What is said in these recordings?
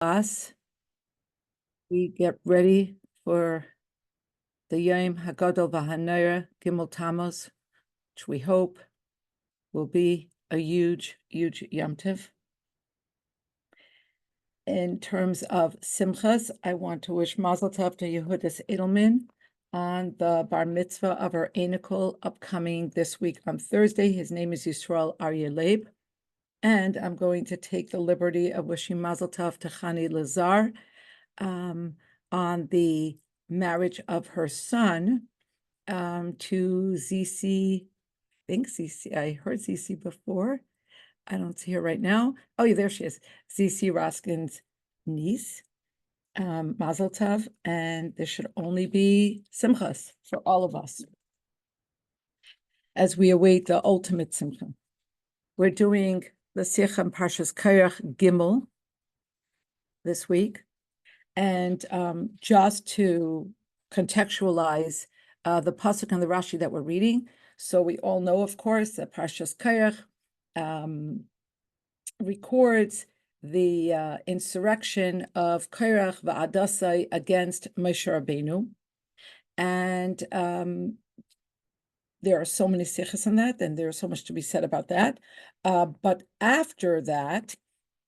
us, we get ready for the Yom Hagadol V'Hanera Gimel Tammuz, which we hope will be a huge, huge Yom Tov. In terms of Simchas, I want to wish Mazel Tov to Yehudis Edelman on the bar mitzvah of our Enikol upcoming this week on Thursday. His name is Yisrael Aryeh Leib. And I'm going to take the liberty of wishing Mazel Tov to Chani Lazar on the marriage of her son to ZC. I think ZC, I heard ZC before. I don't see her right now. Oh, yeah, there she is. ZC Roskin's niece. Mazel Tov, and there should only be simchas for all of us as we await the ultimate simcha. We're doing the Sikha and Parshas Korach Gimel this week. And just to contextualize the pasuk and the Rashi that we're reading, so we all know, of course, that Parshas Korach records the insurrection of Korach v'Adasai against Moshe Rabbeinu. And there are so many sichos on that, and there's so much to be said about that. But after that,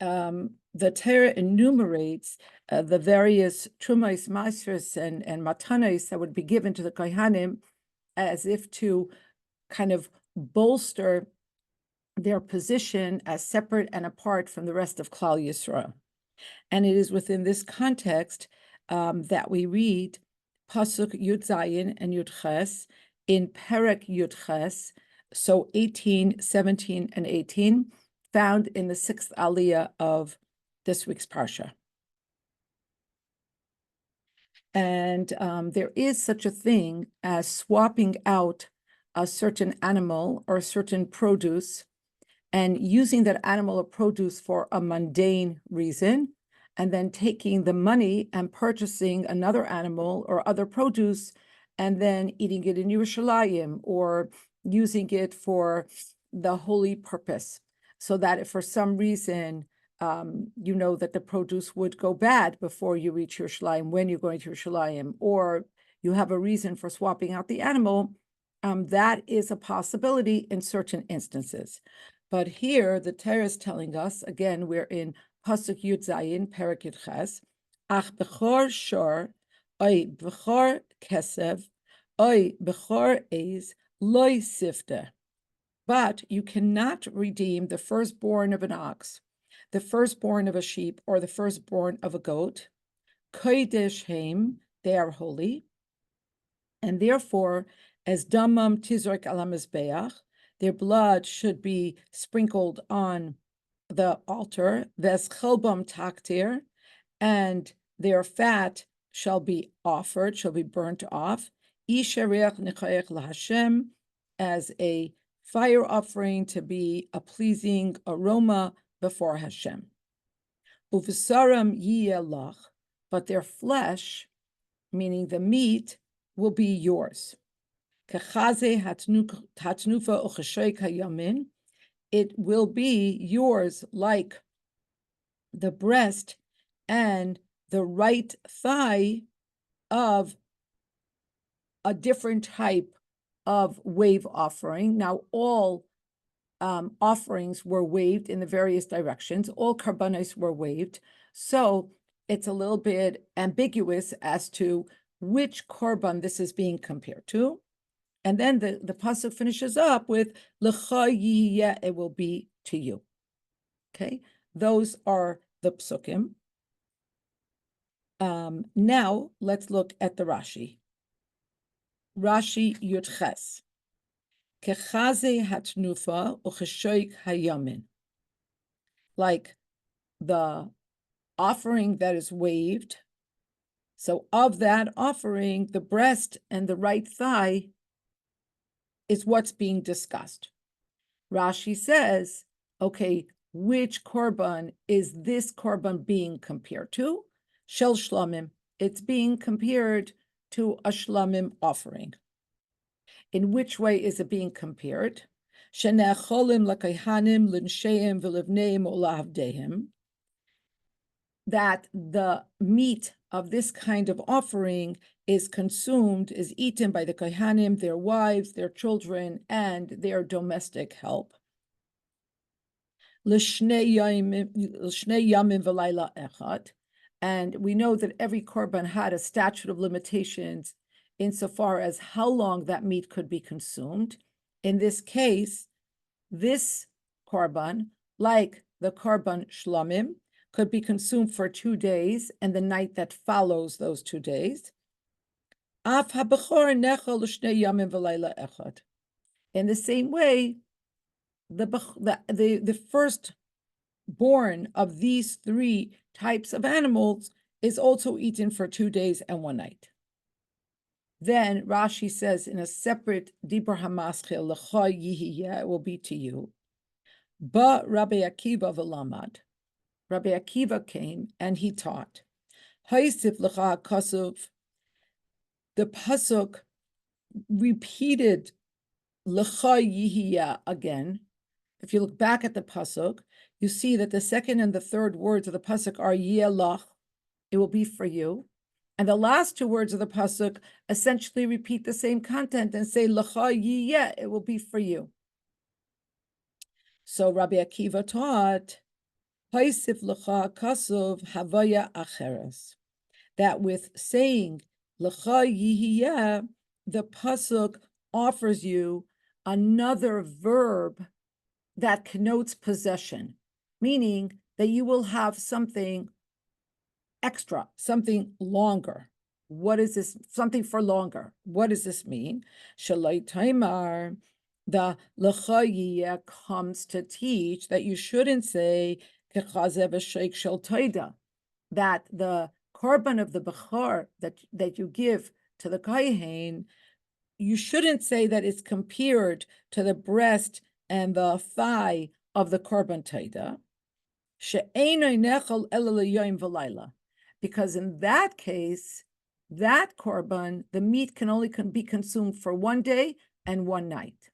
the Torah enumerates the various trumos, maasros, and matanos that would be given to the kohanim as if to kind of bolster their position as separate and apart from the rest of Klal Yisrael. And it is within this context that we read Pasuk Yud Zayin and Yud Ches in Perek Yud Ches, so 18, 17, and 18, found in the 6th Aliyah of this week's Parsha. And there is such a thing as swapping out a certain animal or a certain produce and using that animal or produce for a mundane reason, and then taking the money and purchasing another animal or other produce and then eating it in Yerushalayim or using it for the holy purpose, so that if for some reason you know that the produce would go bad before you reach Yerushalayim, when you're going to Yerushalayim, or you have a reason for swapping out the animal, that is a possibility in certain instances. But here, the Torah is telling us, again, we're in Pasuk Yud Zayin, Perek Yud Ches, Ach bechor shor, oy bechor kesev, oy bechor eis, loy sifte. But you cannot redeem the firstborn of an ox, the firstborn of a sheep, or the firstborn of a goat. Kodesh heim, they are holy. And therefore, as damam tizrak ala mizbeach, their blood should be sprinkled on the altar, ves chelbam taktir, and their fat shall be offered, shall be burnt off, isharech nechayech laHashem, as a fire offering to be a pleasing aroma before Hashem. Uvesaram yiyelach, but their flesh, meaning the meat, will be yours. It will be yours like the breast and the right thigh of a different type of wave offering. Now, all offerings were waved in the various directions. All karbanos were waved. So it's a little bit ambiguous as to which korban this is being compared to. And then the pasuk finishes up with L'cha yiyeh, it will be to you. Okay, those are the psukim. Now let's look at the Rashi. Rashi Yud Ches. Kechaze hatnufa ucheshoik hayamin. Like the offering that is waved. So of that offering, the breast and the right thigh is what's being discussed. Rashi says, okay, which korban is this korban being compared to? Shel shlomim. It's being compared to a shlomim offering. In which way is it being compared? Shenecholim lakayhanim linsheim v'livneim olahavdeim. that the meat of this kind of offering is consumed, is eaten by the Kohanim, their wives, their children, and their domestic help. L'shnei yamim v'layla echad. And we know that every korban had a statute of limitations insofar as how long that meat could be consumed. In this case, this korban, like the korban shlomim, could be consumed for 2 days and the night that follows those 2 days. In the same way, the first born of these 3 types of animals is also eaten for 2 days and 1 night. Then Rashi says in a separate Dibur HaMaschil, L'cha yihiyeh, it will be to you. But Rabbi Akiva v'lamad. Rabbi Akiva came and he taught. Haisif l'cha kasuv. The pasuk repeated L'cha yihiyeh again. If you look back at the pasuk, you see that the second and the third words of the pasuk are Yelach, it will be for you. And the last 2 words of the pasuk essentially repeat the same content and say L'cha yiyeh, it will be for you. So Rabbi Akiva taught, Haisif l'cha kasuv havaya acheres, that with saying L'cha yihiyeh, the pasuk offers you another verb that connotes possession, meaning that you will have something extra, something longer. What is this? Something for longer. What does this mean? Shalai taimar, the l'cha yiyeh comes to teach that you shouldn't say kechazev sheik shel toida, that the korban of the bechor that you give to the kohen, you shouldn't say that it's compared to the breast and the thigh of the korban toida. She'einoi nechal ela l'yom v'layla, because in that case, that korban, the meat can only be consumed for 1 day and 1 night.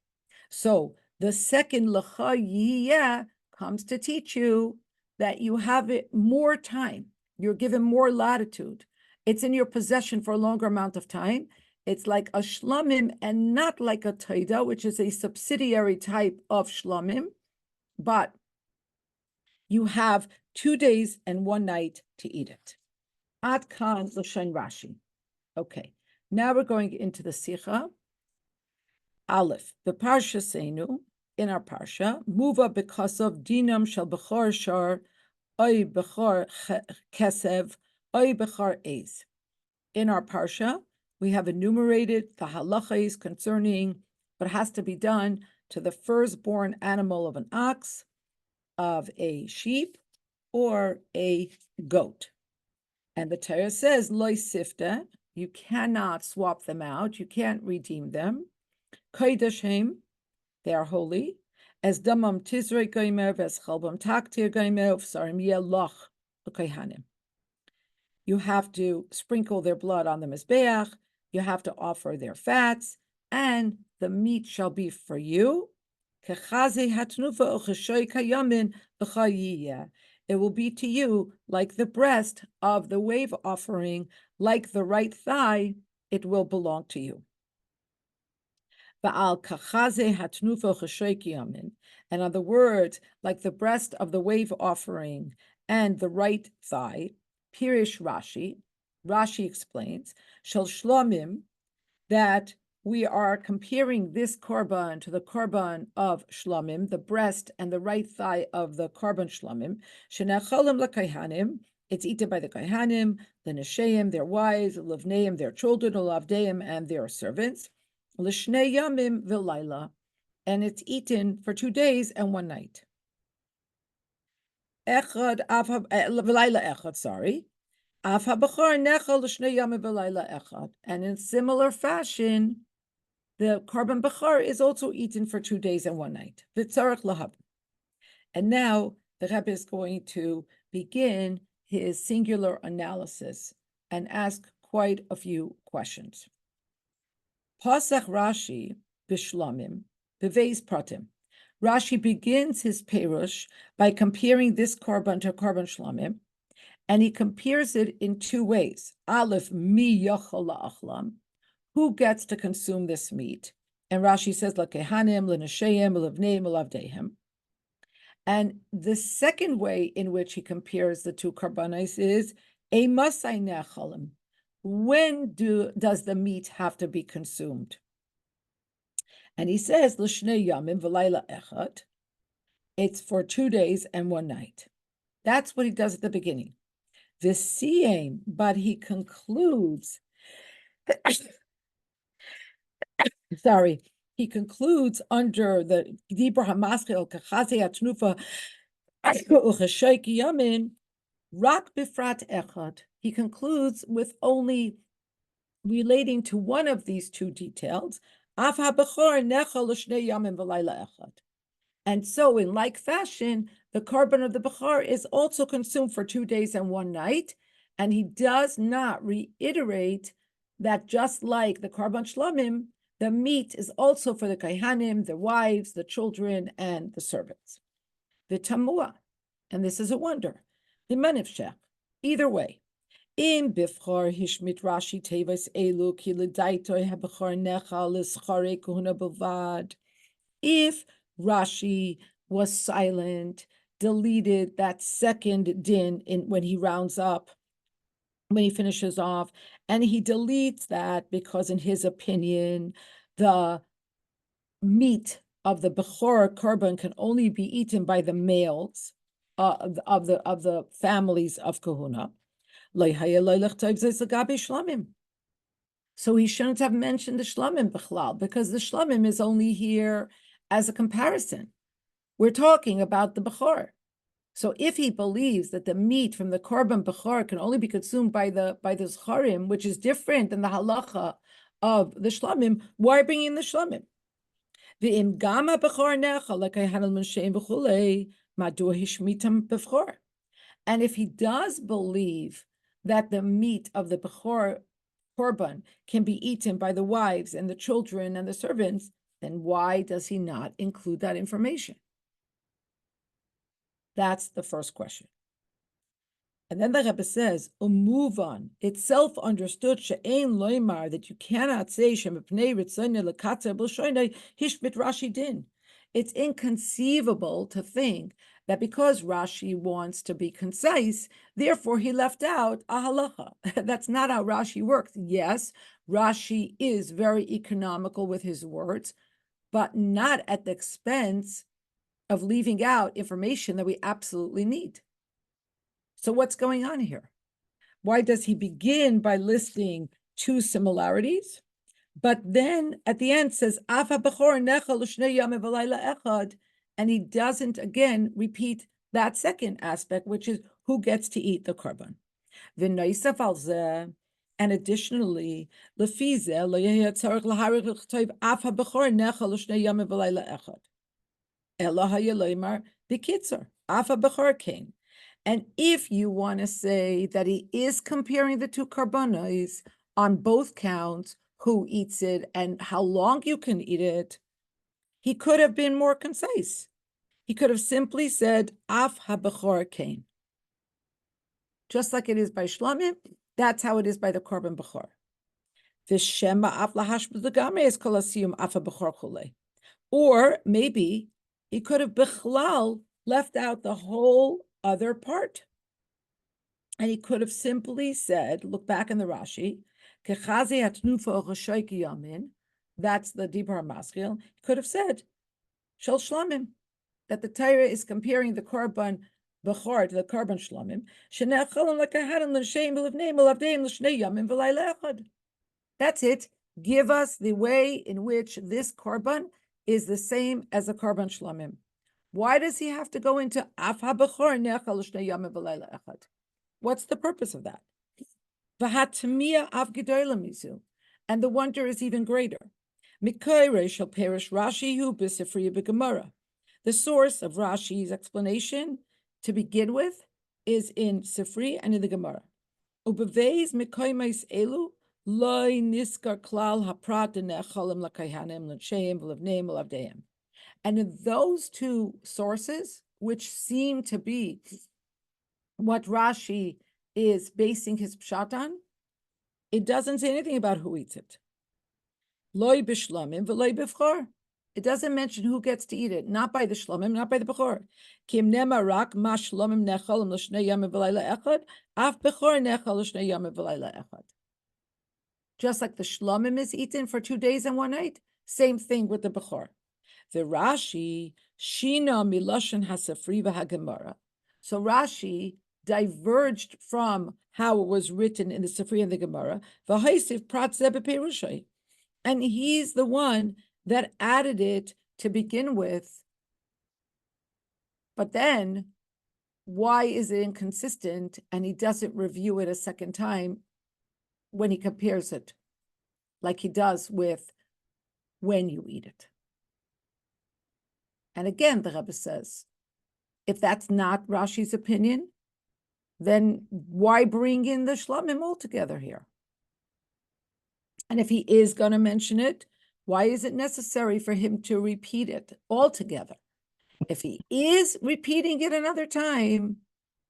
So the second l'cha yiyeh comes to teach you that you have it more time. You're given more latitude. It's in your possession for a longer amount of time. It's like a shlomim and not like a taida, which is a subsidiary type of shlomim, but you have 2 days and 1 night to eat it. Ad kan l'shen Rashi. Okay, now we're going into the Sikha. Aleph, the Parsha Seinu, in our Parsha, Muva b'kasav dinam shel b'chor shar, oy b'chor kesev, oy b'chor eis. In our Parsha, we have enumerated the halachas concerning what has to be done to the firstborn animal of an ox, of a sheep, or a goat. And the Torah says, Loi sifta, you cannot swap them out, you can't redeem them. Kodesh they are holy. As damam tizrei goimer, ves chalbam taktir goimer, v'sarim yelach l'kohanim. You have to sprinkle their blood on the mizbeach, you have to offer their fats, and the meat shall be for you. It will be to you like the breast of the wave offering, like the right thigh, it will belong to you. And in other words, like the breast of the wave offering and the right thigh, Pirish Rashi explains, Shel Shlomim, that we are comparing this korban to the korban of shlomim, the breast and the right thigh of the korban shlomim. Shenacholim l'kohanim, it's eaten by the kohanim, the nesheim, their wives, l'vneim, their children, l'avdeim, and their servants. L'shnei yamim v'layla, and it's eaten for 2 days and 1 night. V'layla echad, sorry. And in similar fashion, the korban bechor is also eaten for 2 days and 1 night. And now the Rebbe is going to begin his singular analysis and ask quite a few questions. Pasach Rashi b'shlamim b'veis pratim. Rashi begins his perush by comparing this korban to korban shlamim, And he compares it in two ways. Aleph, mi yochel la'achlam, who gets to consume this meat? And Rashi says, l'kehanim, l'nashayim, l'avneim, l'avdehem. And the second way in which he compares the two karbanos is a masai nechalim. When does the meat have to be consumed? And he says, l'shnei yamim v'layla echad. It's for 2 days and 1 night. That's what he does at the beginning. The siyam, but he concludes, he concludes under the Dibra Hamaschil Kachaze Atnufa Uchashaik Yamin Rak Bifrat Echad. He concludes with only relating to one of these two details. Af HaBechor Nechal L'Shnei Yamin V'Layla Echad. And so, in like fashion, the korban of the Bechor is also consumed for 2 days and 1 night. And he does not reiterate that just like the korban shlamim, the meat is also for the kaihanim, the wives, the children, and the servants. The tamua, and this is a wonder. The manivshech, either way. Im bifchor hishmit Rashi tevas elu ki l'daitoi habechor necha l'schare kuhuna bavad. If Rashi was silent, deleted that second din when he rounds up, when he finishes off, and he deletes that because, in his opinion, the meat of the Bechor korban can only be eaten by the males of the families of Kahuna. So he shouldn't have mentioned the shlamim b'chlal, because the shlamim is only here as a comparison. We're talking about the Bechor. So if he believes that the meat from the korban bechor can only be consumed by the zcharim, which is different than the halacha of the shlamim, why bring in the shlamim? V'im gama bechor necha lekayhanal m'sheim v'chulei madu hishmitam bechor. And if he does believe that the meat of the bechor korban can be eaten by the wives and the children and the servants, then why does he not include that information? That's the first question. And then the Rebbe says, move on. It's self-understood she'ein loymar, that you cannot say shemepnei ritzonei lekatzer b'shoinei hishmit Rashi din. It's inconceivable to think that because Rashi wants to be concise, therefore he left out a halacha. That's not how Rashi works. Yes, Rashi is very economical with his words, but not at the expense of leaving out information that we absolutely need. So what's going on here? Why does he begin by listing two similarities, but then at the end says, Afa bechor nechal l'shnei yamim v'layla echad, and he doesn't again repeat that second aspect, which is who gets to eat the korban. V'noisaf al zeh, and additionally, lefi zeh lo yeheh tzarich laharik l'chtoiv Afa bechor nechal l'shnei yamim v'layla echad. And if you want to say that he is comparing the two karbanos on both counts, who eats it and how long you can eat it, he could have been more concise. He could have simply said, Af ha-bechor kain. Just like it is by shlamim, that's how it is by the korban bechor. V'shema af lahash b'legame es kol asiyum af ha-bechor chulei. Or maybe he could have bichlal left out the whole other part. And he could have simply said, look back in the Rashi, that's the Dibur Maschil. He could have said, Shel Shlamim, that the Torah is comparing the korban bechor to the korban shlamim. That's it. Give us the way in which this korban is the same as the korban shlamim. Why does he have to go into af ha-bechor nechal l'shnei yamim v'layla echad? What's the purpose of that? V'hatmiya av gedola mizu, and the wonder is even greater. Mikoyrei shall perish Rashi hu b'sifriya b'gemara. The source of Rashi's explanation, to begin with, is in Sifri and in the Gemara. Ubeveis mikoymais elu loy niskar klal haprat nechalim lakayhanim l'sheim v'levneim v'lavdeim. And in those two sources, which seem to be what Rashi is basing his pshat on, it doesn't say anything about who eats it. Loi b'shlamim v'loi b'vchor. It doesn't mention who gets to eat it, not by the shlamim, not by the b'chor. Kim nema rak ma shlamim nechalim l'shnei yamim v'layla echad, af b'chor nechal l'shnei yamim v'layla echad. Just like the shlamim is eaten for 2 days and 1 night, same thing with the b'chor. The Rashi shina miloshen hasafri v'hagemara. So Rashi diverged from how it was written in the Sifri and the Gemara. V'haisiv prat zeh b'perushai. And he's the one that added it to begin with. But then, why is it inconsistent and he doesn't review it a second time when he compares it, like he does with when you eat it? And again, the Rebbe says, if that's not Rashi's opinion, then why bring in the shlamim altogether here? And if he is going to mention it, why is it necessary for him to repeat it altogether? If he is repeating it another time,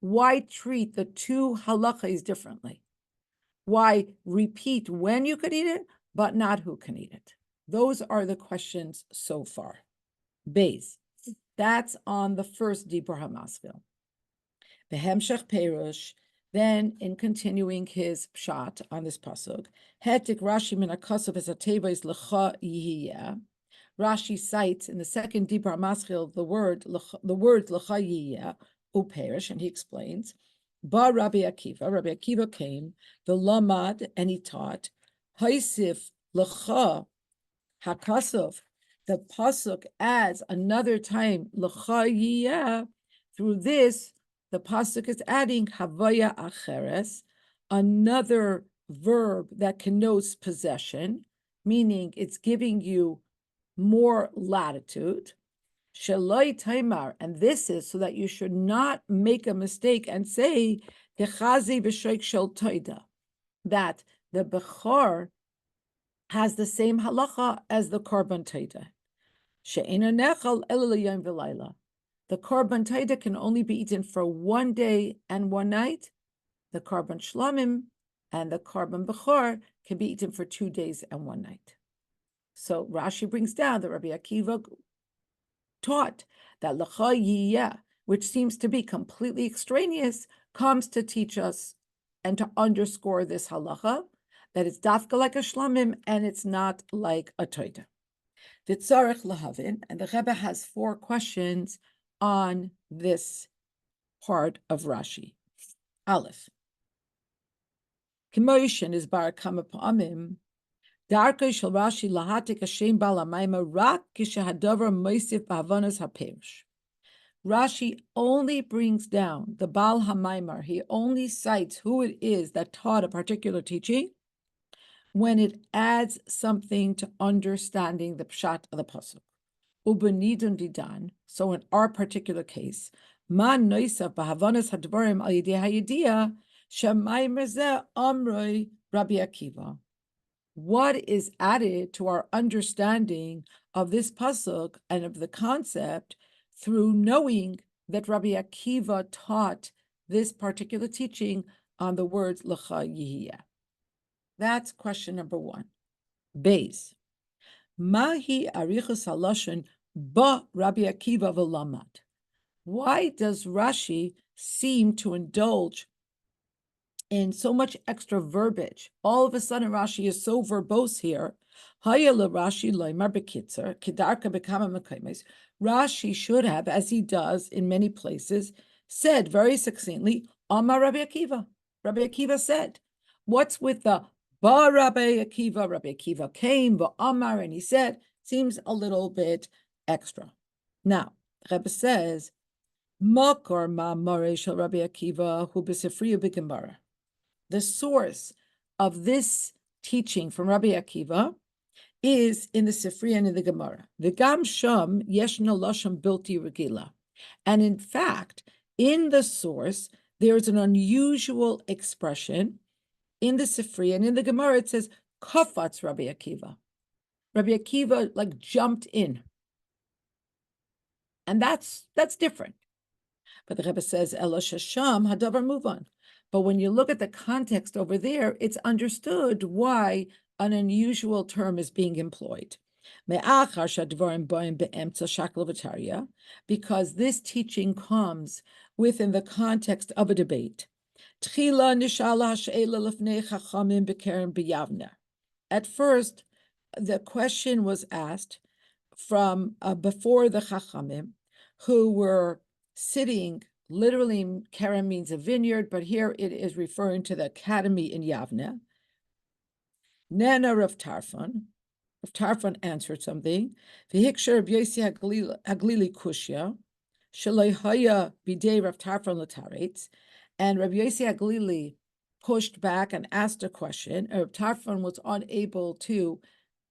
why treat the two halachas differently? Why repeat when you could eat it, but not who can eat it? Those are the questions so far. Beis. That's on the first Dibur HaMaskil. Behemshech Perush, then in continuing his pshat on this pasuk, Hetik Rashi min hakosov es hateva is lecha yihiyeh. Rashi cites in the second Dibur HaMaskil the words lecha yihiyeh uperish, and he explains, Ba Rabbi Akiva came, the lamad, and he taught, Haisif lecha hakosov. The pasuk adds another time lecha yiyeh. Through this, the pasuk is adding havaya acheres, another verb that connotes possession, meaning it's giving you more latitude. Sheloi taimar, and this is so that you should not make a mistake and say gechazi v'shoik shel toida, that the bechor has the same halacha as the korban toida. She'ena nechal ela l'yom v'layla. The korban taida can only be eaten for 1 day and 1 night. The korban shlamim and the korban bechor can be eaten for 2 days and 1 night. So Rashi brings down that Rabbi Akiva taught that lecha yiyeh, which seems to be completely extraneous, comes to teach us and to underscore this halacha, that it's dafka like a shlamim and it's not like a toida. V'tzarech lahavin, and the Rebbe has 4 questions on this part of Rashi. Aleph. K'moishen is bar kama pa'amim, darkei shel Rashi lahatik hashem bal hamayma rak k'shehadavar moisif b'havanas haperush. Rashi only brings down the Bal HaMaimar. He only cites who it is that taught a particular teaching when it adds something to understanding the pshat of the pasuk. Ubenidun didan. So in our particular case, ma noisav b'havanas hadvarim al yidei hayidia shemaymer zeh amroi Rabbi Akiva. What is added to our understanding of this pasuk and of the concept through knowing that Rabbi Akiva taught this particular teaching on the words lecha yihiyeh? That's question number 1. Beis. Mahi arichus halashon ba Rabbi Akiva v'lamad. Why does Rashi seem to indulge in so much extra verbiage? All of a sudden, Rashi is so verbose here. Rashi should have, as he does in many places, said very succinctly, Amar Rabbi Akiva. Rabbi Akiva said. What's with the Ba Rabbi Akiva? Rabbi Akiva came, Ba Amar, and he said, seems a little bit extra. Now, Rebbe says, Makor ma Mare shel Rabbi Akiva hu b'sefriya b'Gemara. The source of this teaching from Rabbi Akiva is in the Sifri and in the Gemara. V'gam sham yeshna lashon bilti regila. And in fact, in the source, there's an unusual expression. In the Sifri and in the Gemara, it says, Kafatz Rabbi Akiva. Rabbi Akiva like jumped in. And that's different. But the Rebbe says, Ela shasham hadavar muvan. But when you look at the context over there, it's understood why an unusual term is being employed. Because this teaching comes within the context of a debate. At first, the question was asked from before the Chachamim, who were sitting, literally, Kerem means a vineyard, but here it is referring to the academy in Yavne. Nana Rav Tarfon. Rav Tarfon answered something. V'hiksher Rav Yossi Haglili Kushya, Shalei Haya Bidei Rav Tarfon L'taretz, and Rav Yossi Haglili pushed back and asked a question. Rav Tarfon was unable to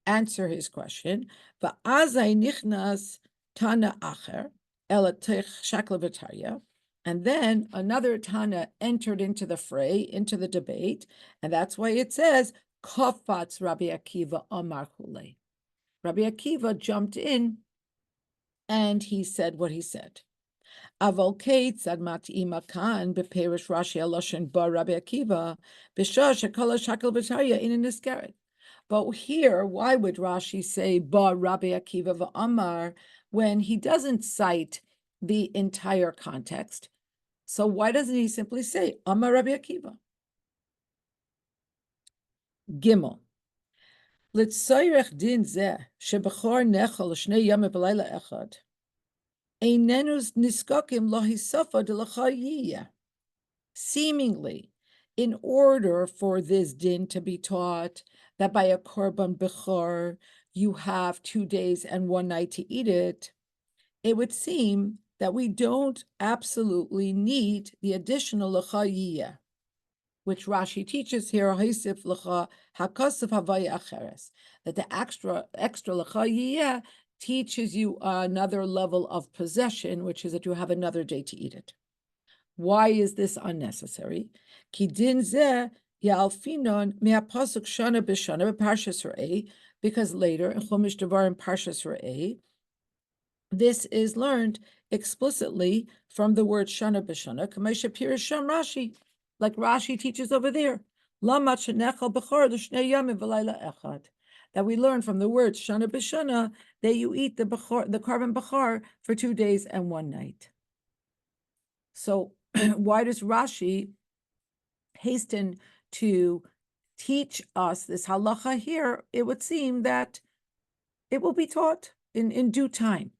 answer his question. Va'azai nichnas Tana Acher Elatech Shakla. And then another Tana entered into the fray, into the debate, and that's why it says, Kofatz Rabbi Akiva Amar Hule. Rabbi Akiva jumped in and he said what he said. Aval Kate said Mat'ima Khan beperish Rashi Aloshin Bar Rabbi Akiva b'shah shekala shakal v'tarya in niskeret. But here, why would Rashi say Bar Rabbi Akiva v'Amar when he doesn't cite the entire context? So why doesn't he simply say Amar Rabbi Akiva? Gimel. L'tzoyrech din zeh shebechor nechol l'shnei yom v'layla echad. Einenus niskokim lo hisofa de l'chayiyah. Seemingly, in order for this din to be taught, that by a korban bechor you have 2 days and 1 night to eat it, it would seem that we don't absolutely need the additional l'chayiyah, which Rashi teaches here, that the extra l'chayiyah teaches you another level of possession, which is that you have another day to eat it. Why is this unnecessary? Ki din zeh ya'alfinon me'apasuk shana b'shana b'parshas Re'eh, because later in Chumash Devarim Parshas Re'eh, this is learned explicitly from the word shana b'shana, k'may shapir sham Rashi, like Rashi teaches over there. Lamat shenechal b'chor l'shnei yamim v'layla echad. That we learn from the word shana b'shana that you eat the korban b'chor for 2 days and 1 night. So why does Rashi hasten to teach us this halacha here? It would seem that it will be taught in due time.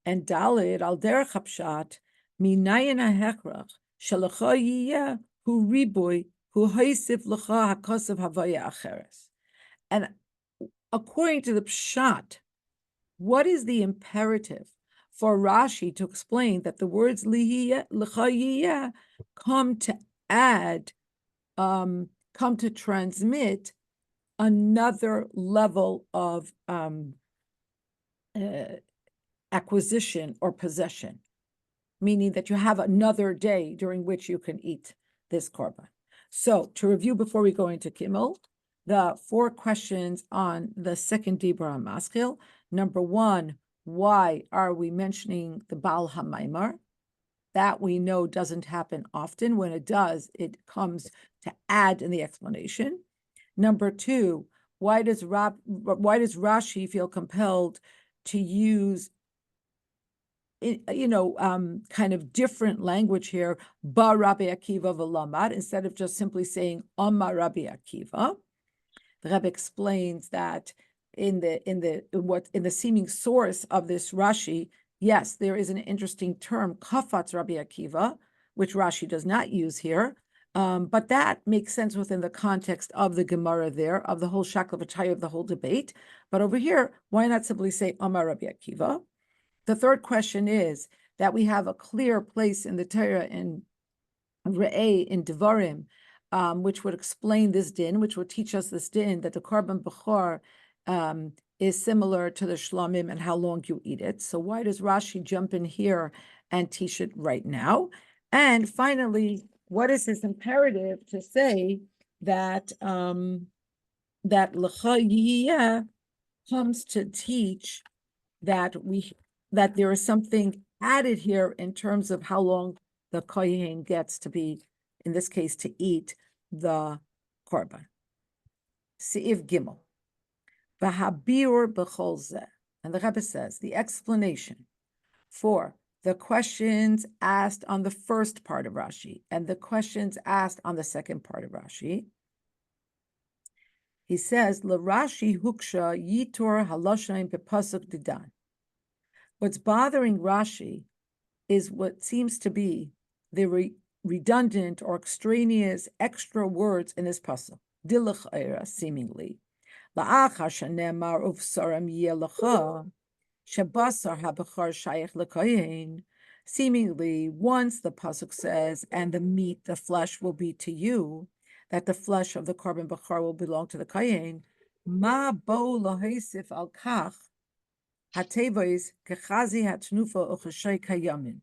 And Dalit al derech hapshat minayin hahechrach shalacha yiyeh hu riboy hu haisif lacha hakosav havaya acheres. And according to the pshat, what is the imperative for Rashi to explain that the words l'chayiyah come to add, come to transmit another level of acquisition or possession, meaning that you have another day during which you can eat this korban. So to review before we go into Kimmel, the 4 questions on the second Dibra Maskil. Number 1, why are we mentioning the Baal HaMaimar? That we know doesn't happen often. When it does, it comes to add in the explanation. Number 2, why does Rashi feel compelled to use kind of different language here, Ba Rabbi Akiva v'Lamad, instead of just simply saying Amar Rabbi Akiva? The Rebbe explains that in the seeming source of this Rashi, yes, there is an interesting term, Kafatz Rabbi Akiva, which Rashi does not use here, but that makes sense within the context of the Gemara there, of the whole Shakla V'Taya, of the whole debate. But over here, why not simply say Amar Rabbi Akiva? The third question is that we have a clear place in the Torah in Re'eh, in Devarim, which would explain this din, which would teach us this din, that the korban bechor is similar to the Slonim and how long you eat it. So why does Rashi jump in here and teach it right now? And finally, what is this imperative to say that that l'chayiyah comes to teach that there is something added here in terms of how long the kohen gets to be in this case, to eat the korban. Seif Gimel. V'habir b'chol zeh. And the Rebbe says, the explanation for the questions asked on the first part of Rashi and the questions asked on the second part of Rashi. He says, L'Rashi huksha yitor haloshaim bepasuk didan. What's bothering Rashi is what seems to be the redundant or extraneous extra words in this pasuk. Dilach era, seemingly. La'achar shenemar uvsaram yelecha. Shabasar habachar shayich l'kohen. Seemingly, once the pasuk says, "And the meat, the flesh, will be to you," that the flesh of the korban bachar will belong to the kohen. Ma bo lahisif al kach hatevois kechazi hatnufa uchashay kayamin.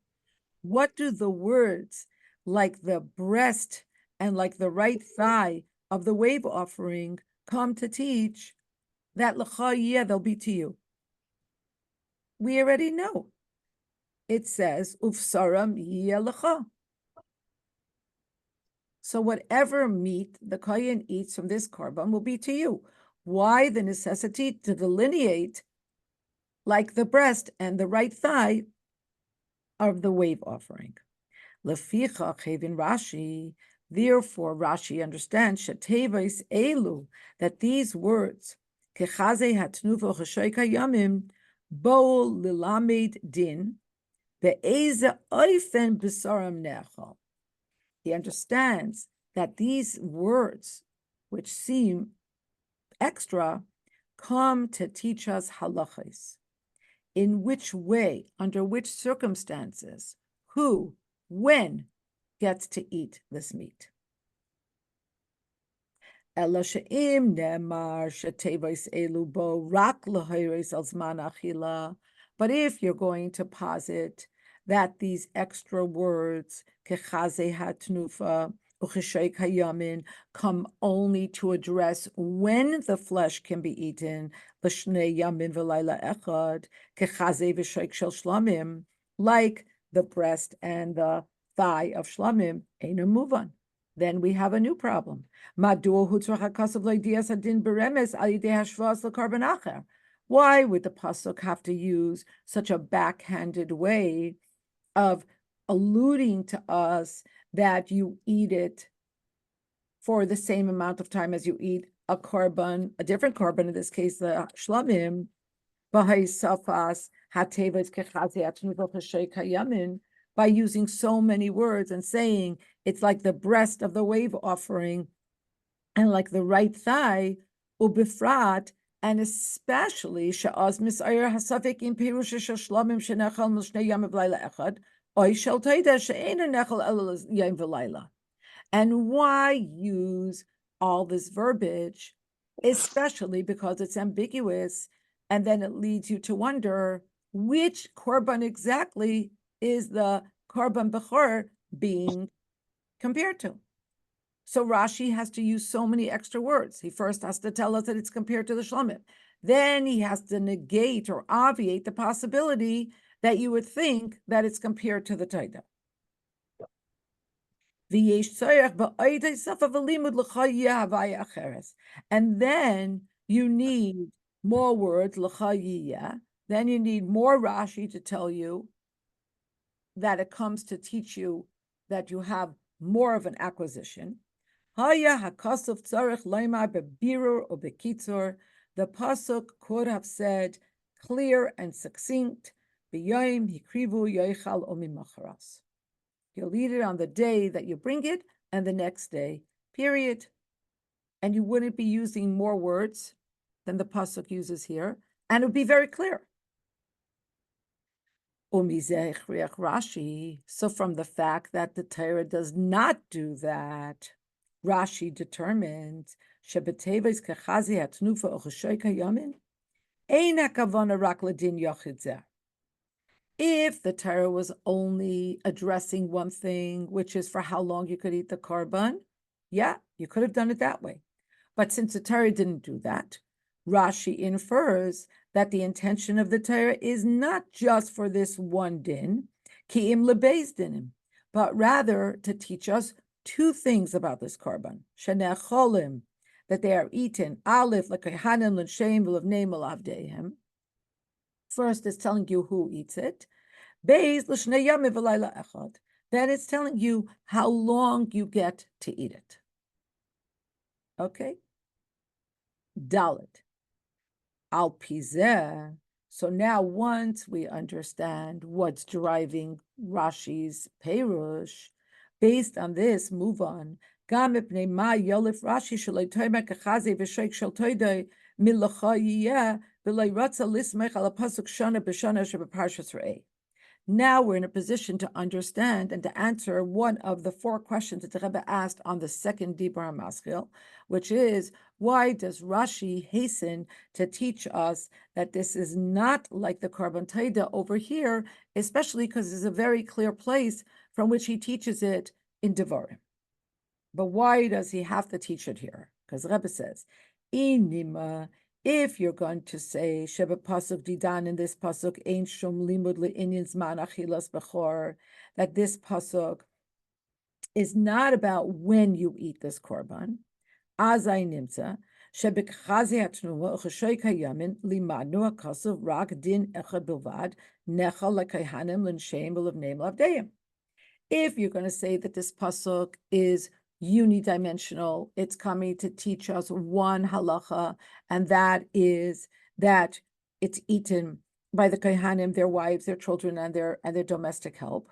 What do the words like the breast and like the right thigh of the wave offering come to teach? That l'cha they'll be to you. We already know. It says, Ufsaram yelecha. So whatever meat the kohen eats from this korban will be to you. Why the necessity to delineate like the breast and the right thigh of the wave offering? Leficha chevin Rashi. Therefore, Rashi understands shetevos elu, that these words kechaze hatnuva chashoy kayamim bo lilamed din be'eze oifen b'saram nechal. He understands that these words, which seem extra, come to teach us halachos. In which way, under which circumstances, who, when gets to eat this meat. Ela she'im nemar shetevos elu bo rak l'hoyres al zman achila. But if you're going to posit that these extra words, kechaze hatnufa, ucheshay kayamin, come only to address when the flesh can be eaten, l'shnei yamin v'layla echad, kechaze v'shoik shel shlamim, like the breast and the thigh of shlamim, eina muvan. Then we have a new problem. Why would the pasuk have to use such a backhanded way of alluding to us that you eat it for the same amount of time as you eat a korban, a different korban, in this case, the shlamim, by using so many words and saying it's like the breast of the wave offering and like the right thigh, ubifrat, and especially she'az misayir hasafik in pirusha shel shlamim shenechal m'shnei yam v'layla echad, oy shel toida she'ena nechal el yam v'layla. And why use all this verbiage, especially because it's ambiguous, and then it leads you to wonder which korban exactly is the korban bechor being compared to. So Rashi has to use so many extra words. He first has to tell us that it's compared to the shlamim. Then he has to negate or obviate the possibility that you would think that it's compared to the taida. And then you need more words, then you need more Rashi to tell you that it comes to teach you that you have more of an acquisition. The pasuk could have said clear and succinct, you'll eat it on the day that you bring it and the next day, period. And you wouldn't be using more words than the pasuk uses here, and it would be very clear. Rashi. So from the fact that the Torah does not do that, Rashi determines shebeteves kechazi hatnufa ocheshoy kayamin ein hakavana rak ledin yochid zeh. If the Torah was only addressing one thing, which is for how long you could eat the korban, yeah, you could have done it that way. But since the Torah didn't do that, Rashi infers that the intention of the Torah is not just for this one din, ki'im lebeis dinim, but rather to teach us two things about this korban. Shenecholim, that they are eaten. Aleph, l'kohanim, l'shem, v'levnei melavdehem. First, it's telling you who eats it. Beis, l'shnei yamim v'layla echad. Then it's telling you how long you get to eat it. Okay? Dalet. Al pizeh. So now once we understand what's driving Rashi's Perush, based on this, move on. Gam ipnei ma yolif Rashi shaloi toimek achazi v'shoik shel toidoi milacha yiyeh v'loi ratza lismech al pasuk shana b'shana shebeparshas re'eh. Now we're in a position to understand and to answer one of the four questions that the Rebbe asked on the second Dibur HaMaschil, which is, why does Rashi hasten to teach us that this is not like the Korban Taida over here, especially because there's a very clear place from which he teaches it in Devarim. But why does he have to teach it here? Because the Rebbe says, Inima, if you're going to say Sheba Pasuk Didan in this Pasuk Ein Shum Limud Le'inyan Zman Achilas Bechor, that this Pasuk is not about when you eat this korban. Azai Nimtza Shebekchazi Hatnuma Uchashoy Kayamin Limanu Akasav Rak Din Echad Bilvad Nechal LeKayhanim L'Nshem V'Levnei Lavdeim. If you're going to say that this Pasuk is unidimensional, it's coming to teach us one halacha, and that is that it's eaten by the kohanim, their wives, their children, and their domestic help.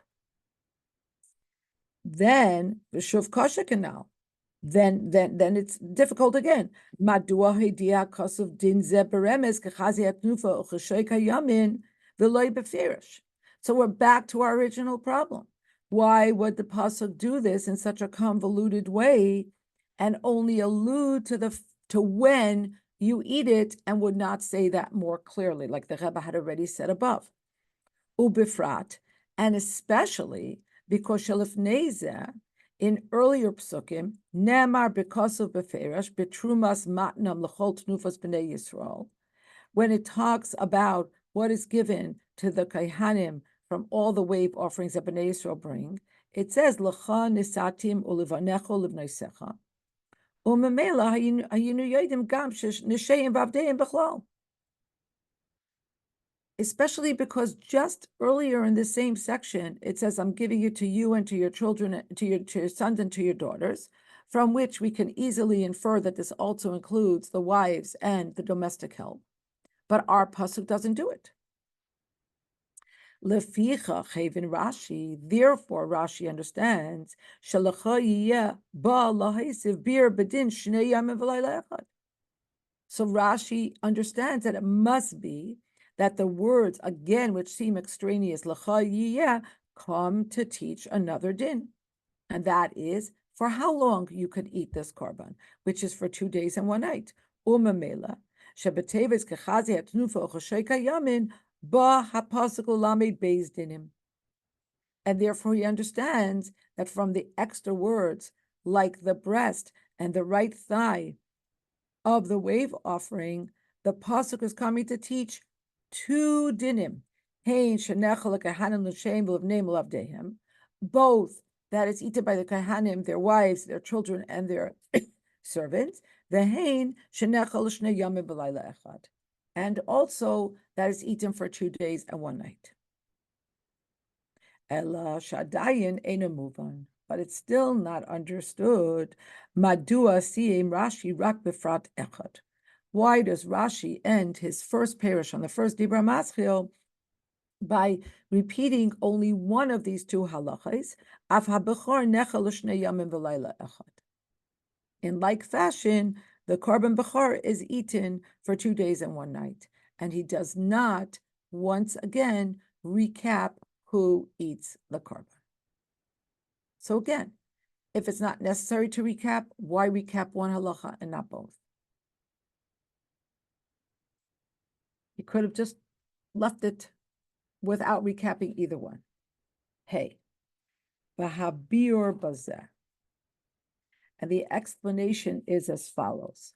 Then v'shuv kasha canal. Then it's difficult again. Madua hidia kasav din ze beremes kechazi atnufa uchashoy kayamin v'loy befirish. So we're back to our original problem. Why would the pasuk do this in such a convoluted way and only allude to when you eat it and would not say that more clearly, like the Rebbe had already said above? Ubifrat, and especially because shelifneze in earlier psukim, nemar because of beferash betrumas matnam l'chol tnufas b'nei Yisrael, when it talks about what is given to the kaihanim from all the wave offerings that Bnei Yisrael bring, it says, L'cha nisatim ulivanecho livneisecha, umemela hayinu yodim gam nisheim vavdeim b'chlal. Especially because just earlier in the same section, it says, I'm giving it to you and to your children, to your sons and to your daughters, from which we can easily infer that this also includes the wives and the domestic help. But our pasuk doesn't do it. Leficha chavin Rashi, therefore Rashi understands shalacha yiyeh ba lahasiv bir bedin shnei yamim v'layla echad. So Rashi understands that it must be that the words again, which seem extraneous, lacha yiyeh, come to teach another din, and that is for how long you could eat this korban, which is for 2 days and 1 night. Umamela shebeteves kechazi atnufa uchashoy kayamin. And therefore he understands that from the extra words, like the breast and the right thigh of the wave offering, the pasuk is coming to teach 2 dinim. Both that is eaten by the kahanim, their wives, their children, and their servants. And also that is eaten for 2 days and 1 night. Ela shadayin ena muvan, but it's still not understood. Madua siyem Rashi rak befrat echad. Why does Rashi end his first parish on the first Dibur HaMaschil by repeating only one of these 2 halachas? Af habechor nechal l'shnei yamim v'layla echad. In like fashion, the korban bechor is eaten for 2 days and 1 night, and he does not once again recap who eats the korban. So again, if it's not necessary to recap, why recap one halacha and not both? He could have just left it without recapping either one. Hey, v'habir bazeh. And the explanation is as follows.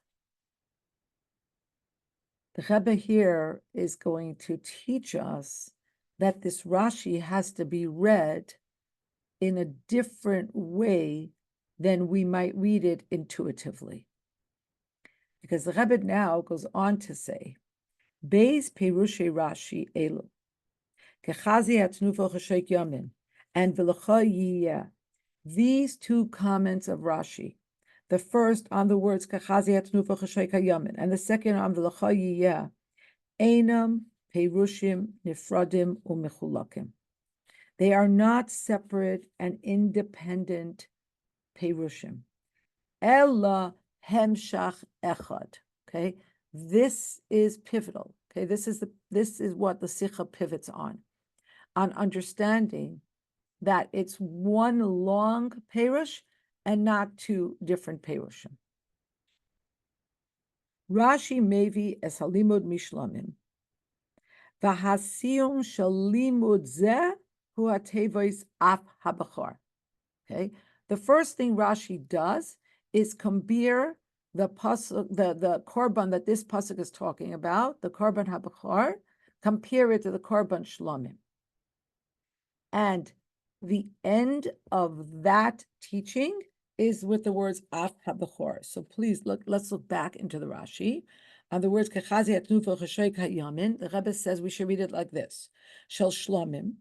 The Rebbe here is going to teach us that this Rashi has to be read in a different way then we might read it intuitively. Because the Rebbe now goes on to say, Beis Perushe Rashi Elu, Kechazi Atnufa Cheshek Yamin, and V'lecha Yiyeh. These two comments of Rashi, the first on the words Kechazi Atnufa Cheshek Yamin, and the second on V'lecha Yiyeh, Einam Perushim Nifradim Umechulakim. They are not separate and independent Perushim. Ella Hemshach Echad. Okay, this is pivotal. Okay, this is what the Sikha pivots on understanding that it's one long Perush and not two different Perushim. Rashi Mevi es halimud mishlamim. V'hasiyum shalimud zeh hu hatevois af habachar. Okay, the first thing Rashi does is compare the pasuk, the korban that this pasuk is talking about, the korban habachar, compare it to the korban shlomim. And the end of that teaching is with the words af habachar. So please let's look back into the Rashi. On the words kechazi atnufa chesheik hayamin, the Rebbe says we should read it like this: shel shlomim,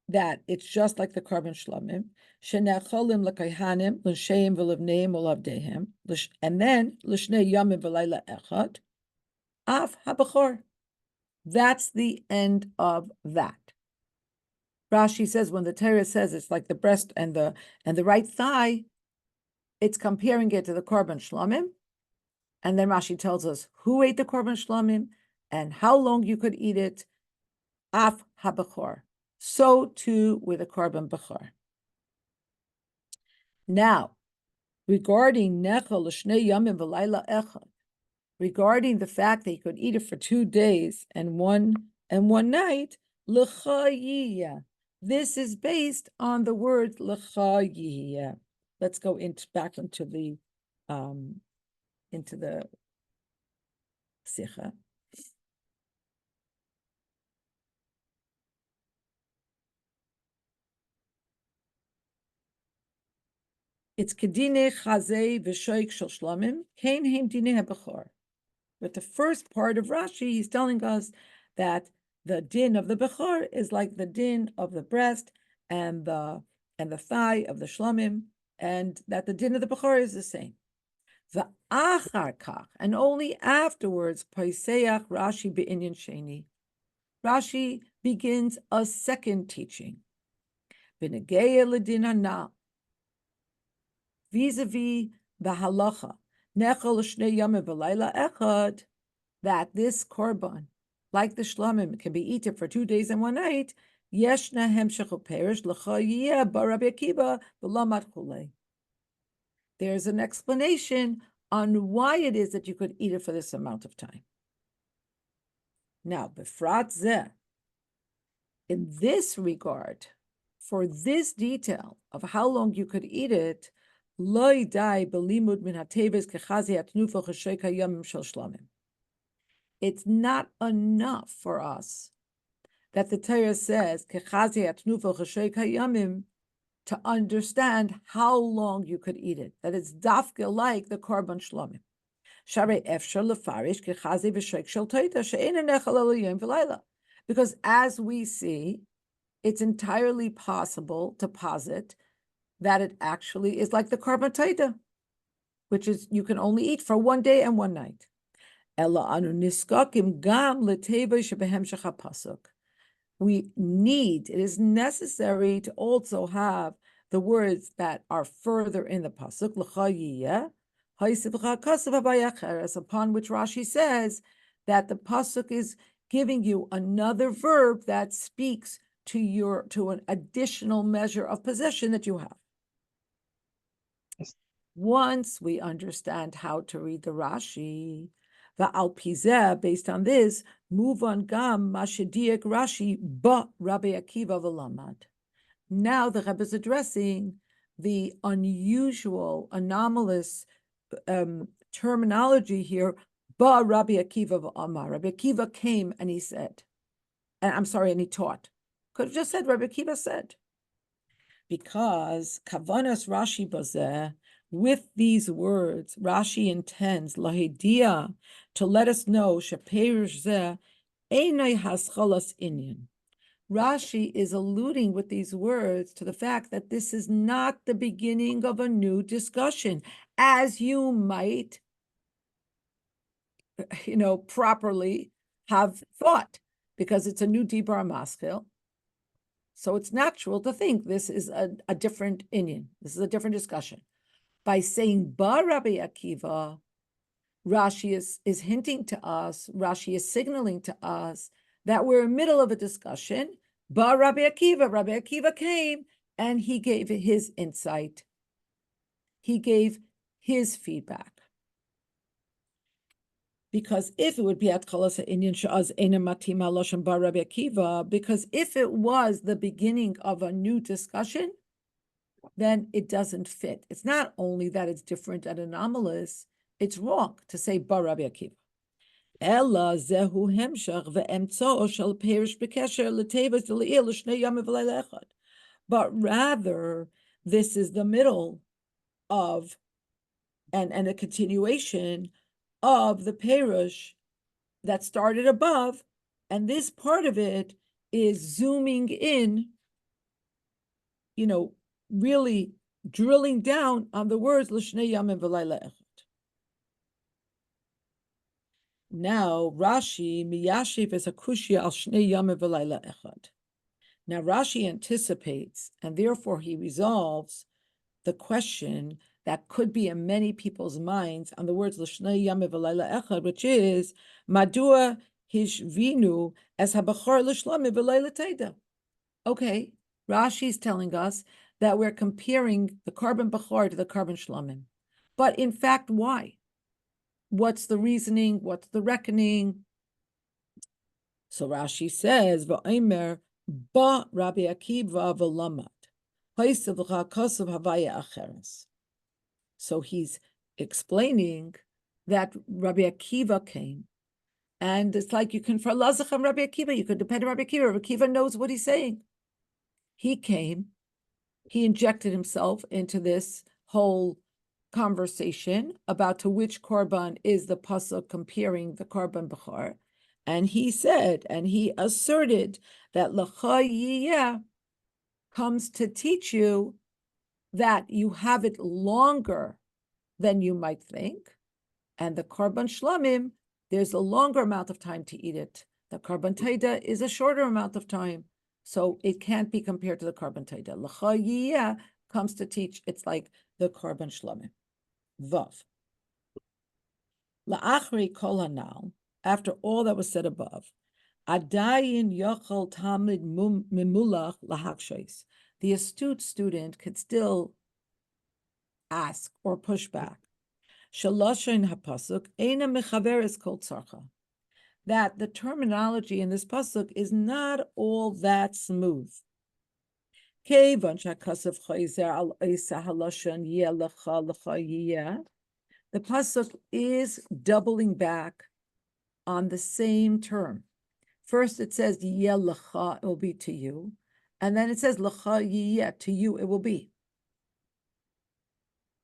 that it's just like the korban shlomim, shenecholim lekayhanim l'sheim v'levneim ulavdehem, and then l'shnei yamim v'layla echad, af habachar. That's the end of that. Rashi says when the Torah says it's like the breast and the right thigh, it's comparing it to the korban shlomim, and then Rashi tells us who ate the korban shlomim and how long you could eat it. Af habachar. So too with the korban bachar. Now, regarding nechal l'shnei yamim v'layla echad, regarding the fact that you could eat it for 2 days and one night, l'chayiyah. This is based on the word l'chayiyah. Let's go back into the Sikha. It's kedine chazei v'shoik shel shlomim, kein heim dine habachar. With the first part of Rashi, he's telling us that the din of the bechor is like the din of the breast and the thigh of the shlomim, and that the din of the bechor is the same. The achar kach, and only afterwards, paiseach Rashi be'inyan sheni. Rashi begins a second teaching. B'negeya l'din hana, vis-a-vis the halacha, nechol l'shnei yamim v'layla echad, that this korban, like the shlomim, can be eaten for 2 days and 1 night. Yeshna hemshech uperish l'chayiyah b'Rabbi Akiva v'lamad chulei. There's an explanation on why it is that you could eat it for this amount of time. Now, befrat zeh, in this regard, for this detail of how long you could eat it, loy dai belimud min hateves kechazi atnufa cheshek hayamim shel shlomim. It's not enough for us that the Torah says kechazi atnufa cheshek hayamim to understand how long you could eat it. That it's dafka like the korban shlomim. Sharei efshar lefarish kechazi v'shek shel toita she'eina nechal eloyim v'layla. Because as we see, it's entirely possible to posit that it actually is like the korban toita, which is you can only eat for 1 day and 1 night. Ella anu niskakim gam leteva shebehemshach pasuk. It is necessary to also have the words that are further in the pasuk, l'chayiyah, upon which Rashi says that the pasuk is giving you another verb that speaks to an additional measure of possession that you have. Once we understand how to read the Rashi, Va'al pizeh, based on this, move on gam mashediek Rashi ba Rabbi Akiva v'lamad. Now the Rebbe is addressing the unusual, anomalous terminology here. Ba Rabbi Akiva v'amar. Rabbi Akiva came and he said, and he taught. Could have just said Rabbi Akiva said. because kavanas Rashi bazeh, with these words, Rashi intends lahidia, to let us know sheperish zeh einay haschalas inyan. Rashi is alluding with these words to the fact that this is not the beginning of a new discussion, as you might, properly have thought, because it's a new Dibar Maskil. So it's natural to think this is a different inyan. This is a different discussion. By saying Ba Rabbi Akiva, Rashi is hinting to us, Rashi is signaling to us that we're in the middle of a discussion. Ba Rabbi Akiva came and he gave his insight. He gave his feedback. Because if it would be Atchalas Inyan Sha'az Eina Matima Loshem Ba Rabbi Akiva, because if it was the beginning of a new discussion, then it doesn't fit. It's not only that it's different and anomalous, it's wrong to say Ba Rabbi Akiva. Ella zehu hemshach ve'emtzo shel perish b'kesher l'tevas d'le'il l'shnei yom v'layla echad. But rather, this is the middle of and a continuation of the perush that started above, and this part of it is zooming in, really drilling down on the words l'shnei yom v'layla echad. Now Rashi miyashiv es hakushya al shnei yom v'layla echad. Now Rashi anticipates, and therefore he resolves the question that could be in many people's minds on the words l'shnei yom v'layla echad, which is madua hishvinu as habachar l'shlomi v'layla teida. Okay, Rashi is telling us that we're comparing the carbon bachar to the carbon shlomim, but in fact, why? What's the reasoning? What's the reckoning? So Rashi says, "Va'omer ba Rabbi Akiva v'lamad ha'isav l'chakasav havaya acheres." So he's explaining that Rabbi Akiva came, and it's like you can for Lazacham Rabbi Akiva, you could depend on Rabbi Akiva. Rabbi Akiva knows what he's saying. He came, he injected himself into this whole conversation about to which korban is the pasuk comparing the korban b'char, and he said, and he asserted that l'cha yiyeh comes to teach you that you have it longer than you might think, and the korban shlamim, there's a longer amount of time to eat it. The korban taida is a shorter amount of time, so it can't be compared to the korban taida. L'cha yiyeh comes to teach it's like the korban shlamim. Vav. La'achri kol hanal, after all that was said above, adayin yochel tamid mimulach lahakshais. The astute student could still ask or push back. Shaloshin hapasuk eina mechaveres kol tzarcha. That the terminology in this pasuk is not all that smooth. Kevan shakasav chayzer al isa haloshin yeh lecha lecha yeh. The pasuk is doubling back on the same term. First, it says yeh lecha, it will be to you, and then it says lecha yeh, to you it will be.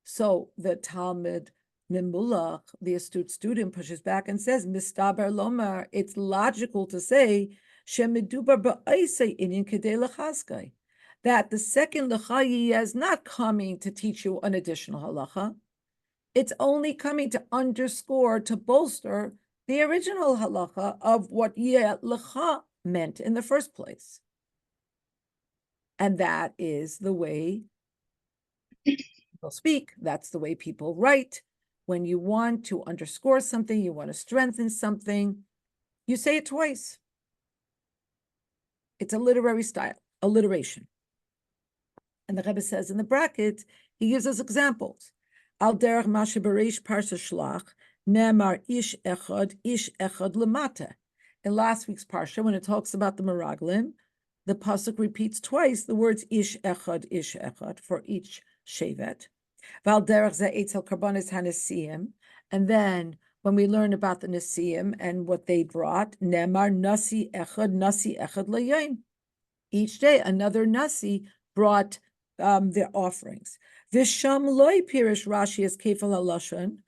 So the Talmud Mimulach, the astute student, pushes back and says, Mistaber Lomar, it's logical to say, Shemidubar ba'aisei inyan kedei lechaskai, that the second lecha yeh is not coming to teach you an additional halacha. It's only coming to underscore, to bolster the original halacha of what yeh lecha meant in the first place. And that is the way people speak. That's the way people write. When you want to underscore something, you want to strengthen something, you say it twice. It's a literary style, alliteration. And the Rebbe says in the bracket, he gives us examples. Al derech mashe bereish parsha shlach, nemar ish echad lemata. In last week's parsha, when it talks about the meraglim, the pasuk repeats twice the words ish echad for each shevet. Val derech ze etzel karbanis hanesiim, and then when we learn about the nesiim and what they brought, nemar nasi echad layayin. Each day, another nasi brought their offerings. Visham loy pirish Rashi is kefal halashon,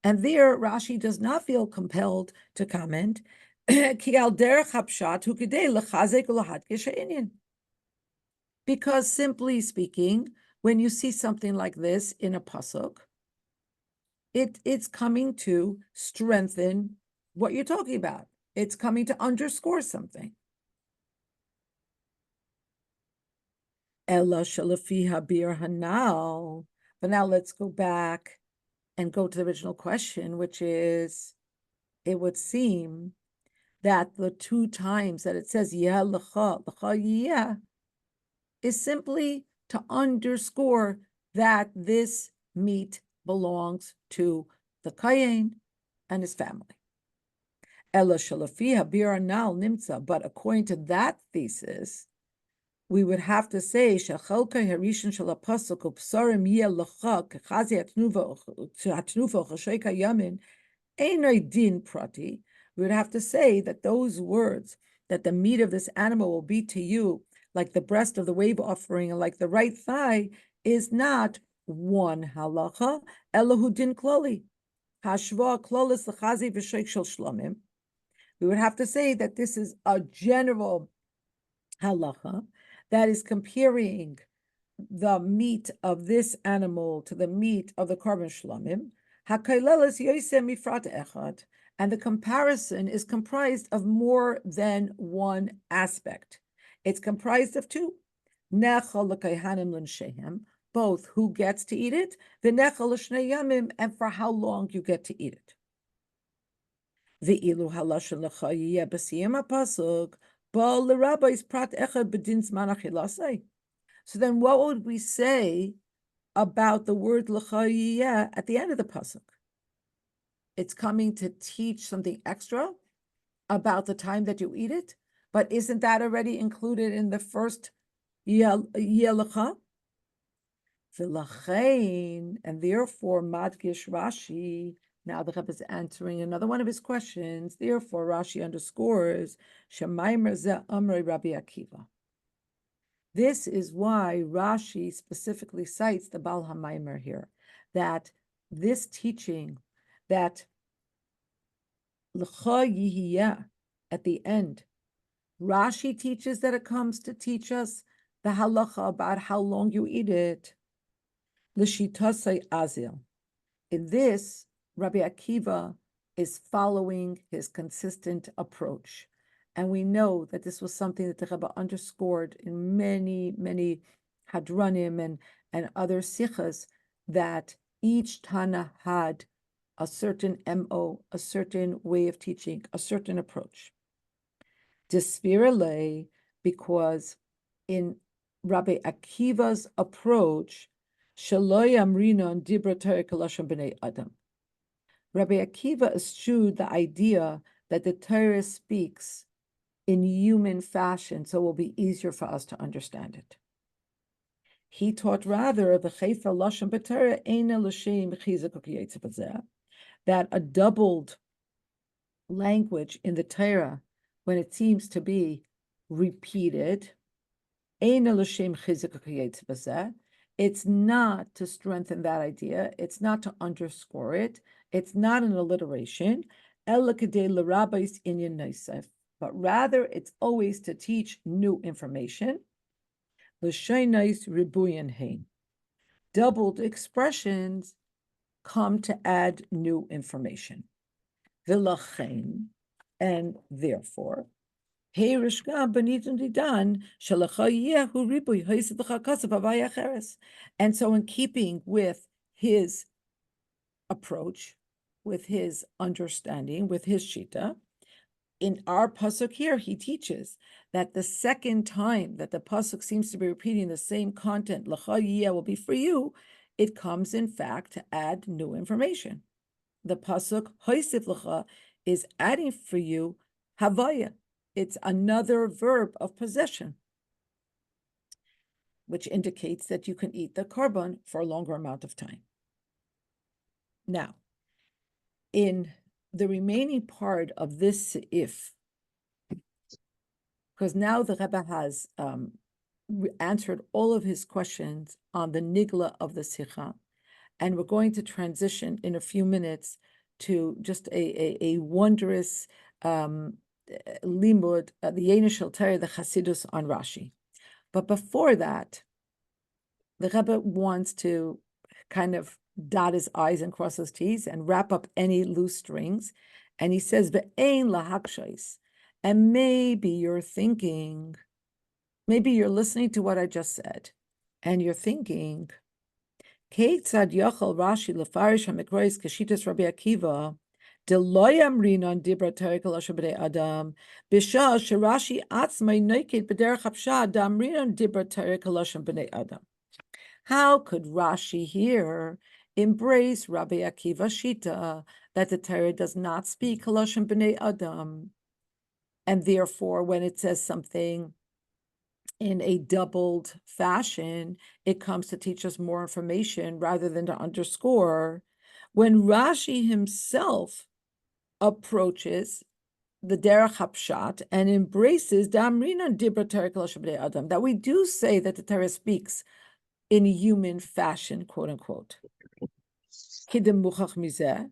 and there Rashi does not feel compelled to comment. Because simply speaking, when you see something like this in a pasuk, it's coming to strengthen what you're talking about. It's coming to underscore something. Ella shalafi habir hanal. But now let's go back and go to the original question, which is, it would seem that the two times that it says yeah lecha yeah is simply to underscore that this meat belongs to the Kayin and his family. Ella shalafiha bir nal nimtza, but according to that thesis, we would have to say shachalka harishin shalapasuk upsarim yeh lecha kechazi hatnuva chashoika yamin einay din prati. We would have to say that those words, that the meat of this animal will be to you like the breast of the wave offering and like the right thigh, is not one halacha, elahu din kloli. Hashva klolis lechazi v'shoik shel shlomim. We would have to say that this is a general halacha that is comparing the meat of this animal to the meat of the korban shlomim. Hakailelis yosem mifrat echad, and the comparison is comprised of more than one aspect. It's comprised of two. Nechal l'kayhanim l'nshehem, both who gets to eat it, v'nechal l'shnei yamim, and for how long you get to eat it. V'ilu halashon l'chayiyeh b'siyam ha'pasuk, ba'al l'rabbis prat echad b'din zman achilasei. So then what would we say about the word l'chayiyeh at the end of the pasuk? It's coming to teach something extra about the time that you eat it, but isn't that already included in the first yelecha? V'lachein, and therefore Madgish Rashi. Now the Rebbe is answering another one of his questions. Therefore Rashi underscores Shemaymer ze Amrei Rabbi Akiva. This is why Rashi specifically cites the Baal HaMaimer here, that this teaching, that l'cha yihiyah at the end, Rashi teaches that it comes to teach us the halacha about how long you eat it. L'shitasei azil. In this, Rabbi Akiva is following his consistent approach. And we know that this was something that the Rebbe underscored in many, many hadranim and other sichas, that each Tana had a certain MO, a certain way of teaching, a certain approach. Dispirale, because in Rabbi Akiva's approach, Shaloy Amrinon Dibra Torah Kalashon B'nei Adam. Rabbi Akiva eschewed the idea that the Torah speaks in human fashion, so it will be easier for us to understand it. He taught rather the Chayfa Lashon B'Torah Eina L'Shem Chizuk Ukiyetz B'Zeh, that a doubled language in the Torah, when it seems to be repeated, Eina L'Shem Chizuk Ukiyetz B'Zeh, it's not to strengthen that idea, it's not to underscore it, it's not an alliteration, Ela Kedei L'Rabbis Inyan Nosef, but rather it's always to teach new information. L'sheinais ribuyan hein. Doubled expressions come to add new information. V'lachein, and therefore, and so in keeping with his approach, with his understanding, with his shita, in our pasuk here, he teaches that the second time that the pasuk seems to be repeating the same content, l'cha yiyeh will be for you, it comes in fact to add new information. The pasuk hoisif l'cha is adding for you havaya. It's another verb of possession, which indicates that you can eat the korban for a longer amount of time. Now, in the remaining part of this seif, because now the Rebbe has answered all of his questions on the nigla of the Sikha. And we're going to transition in a few minutes to just a wondrous limud, the Yena Shel Torah, the Chassidus on Rashi. But before that, the Rebbe wants to kind of dot his I's and cross his T's and wrap up any loose strings. And he says, Ve'ein lahakshais. And maybe you're thinking, maybe you're listening to what I just said, and you're thinking, Keitzad yochel Rashi lefarish hamikrois kashitas Rabbi Akiva, delo yamrinon dibra Torah k'losha b'nei adam, b'shah sherashi atzmai noiked b'derech hapshah damrinon dibra Torah k'losha b'nei adam. How could Rashi here embrace Rabbi Akiva Shita that the Torah does not speak k'losha b'nei adam, and therefore when it says something in a doubled fashion, it comes to teach us more information rather than to underscore? When Rashi himself approaches the Derech Hapshat and embraces Damrina Dibra Torah K'lo B'nei Adam, that we do say that the Torah speaks in human fashion, quote unquote. Kidem Muchach Mizeh,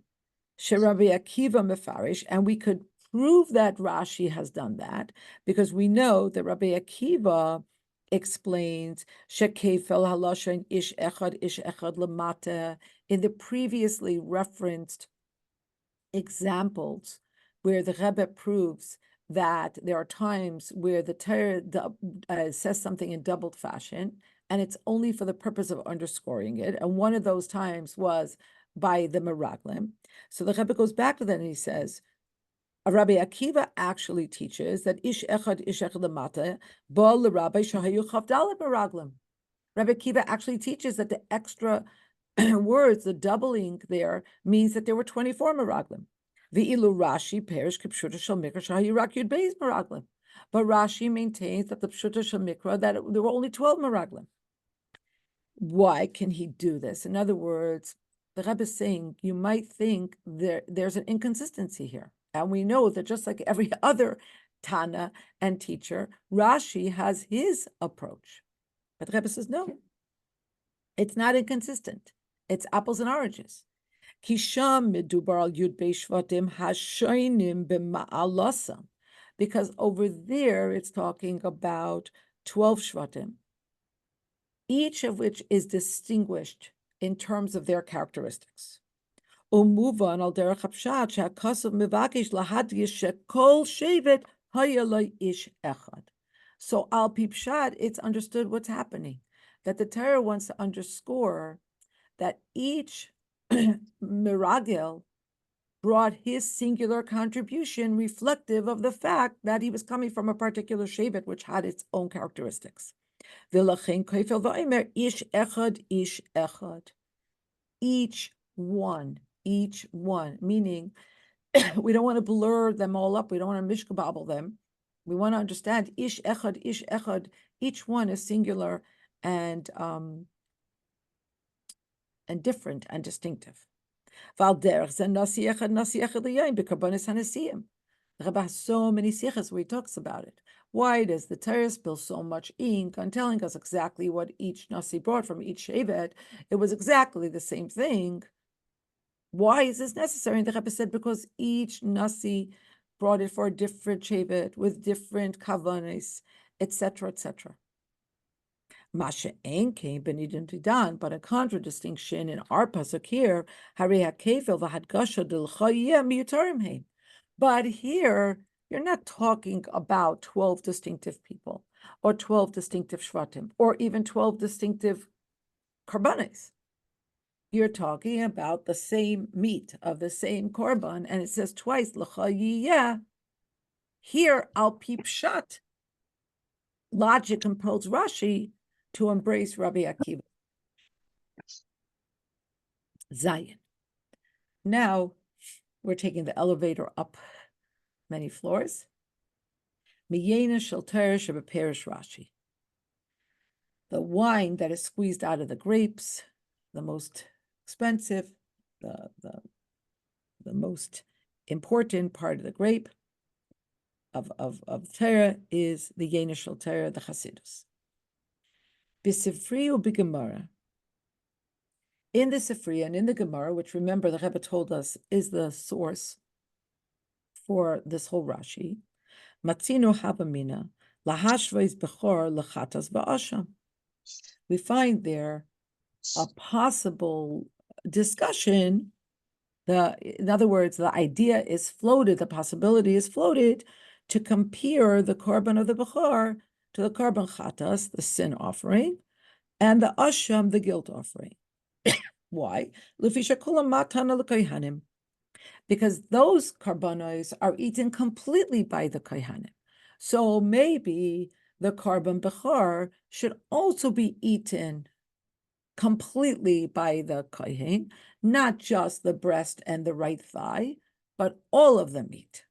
Sherabi Akiva Mefarish, and we could prove that Rashi has done that because we know that Rabbi Akiva explains Shekefel Haloshen Ish Echad Lamata in the previously referenced examples where the Rebbe proves that there are times where the Torah says something in doubled fashion, and it's only for the purpose of underscoring it. And one of those times was by the Meraglim. So the Rebbe goes back to that and he says, Rabbi Akiva actually teaches that Ish Echad Lamata, Ba l'Rabbi Shahayu Chavdalet Meraglim. Rabbi Akiva actually teaches that the extra words, the doubling there, means that there were 24 Meraglim. V'ilu Rashi perish k'pshuta shel mikra shahayu rak yud beis Meraglim. But Rashi maintains that the pshuta shel mikra, that there were only 12 Meraglim. Why can he do this? In other words, the Rebbe is saying you might think there's an inconsistency here. And we know that just like every other Tana and teacher, Rashi has his approach. But the Rebbe says, no, it's not inconsistent. It's apples and oranges. Kisham medubar al yud beis shvatim hashoinim b'ma'alasam. Because over there, it's talking about 12 shvatim, each of which is distinguished in terms of their characteristics. Umuvan al derech hapshat she'akasav mevakish lahadgish shekol shevet hayaloi ish echad. So al pipshat, it's understood what's happening, that the Torah wants to underscore that each miragel brought his singular contribution reflective of the fact that he was coming from a particular shevet which had its own characteristics. V'lachein koifel v'omer ish echad, each one, meaning we don't want to blur them all up. We don't want to mishkababble them. We want to understand ish echad, each one is singular and different and distinctive. The Rebbe has so many sichas where he talks about it. Why does the Torah spill so much ink on telling us exactly what each nasi brought from each shevet? It was exactly the same thing. Why is this necessary? And the Rebbe said, because each nasi brought it for a different shevet with different kavanis, etc., etc. Masha Ein came benidin tidan, but a contradistinction in our pasuk here, Hari hakefel v'hadgasha d'lchayim miyutarim heim. But here, you're not talking about 12 distinctive people, or 12 distinctive shvatim, or even 12 distinctive korbanos. You're talking about the same meat of the same korban, and it says twice, l'chayiyah. Here, al pipshat, logic compels Rashi to embrace Rabbi Akiva. Zion. Now, we're taking the elevator up many floors. Miyena shel Torah shebeperish Rashi. The wine that is squeezed out of the grapes, the most expensive, the most important part of the grape of Torah is the Yena shel Torah, the Chassidus. B'Sifri u'B'Gemara. In the Sifri and in the Gemara, which remember the Rebbe told us is the source for this whole Rashi, Matzino Habamina lahashvais bechor lechatas ba'asham. We find there a possible discussion. In other words, the idea is floated, the possibility is floated to compare the korban of the bechor to the korban chatas, the sin offering, and the asham, the guilt offering. Why? Because those karbanos are eaten completely by the kohanim. So maybe the korban bechor should also be eaten completely by the kohen, not just the breast and the right thigh, but all of the meat.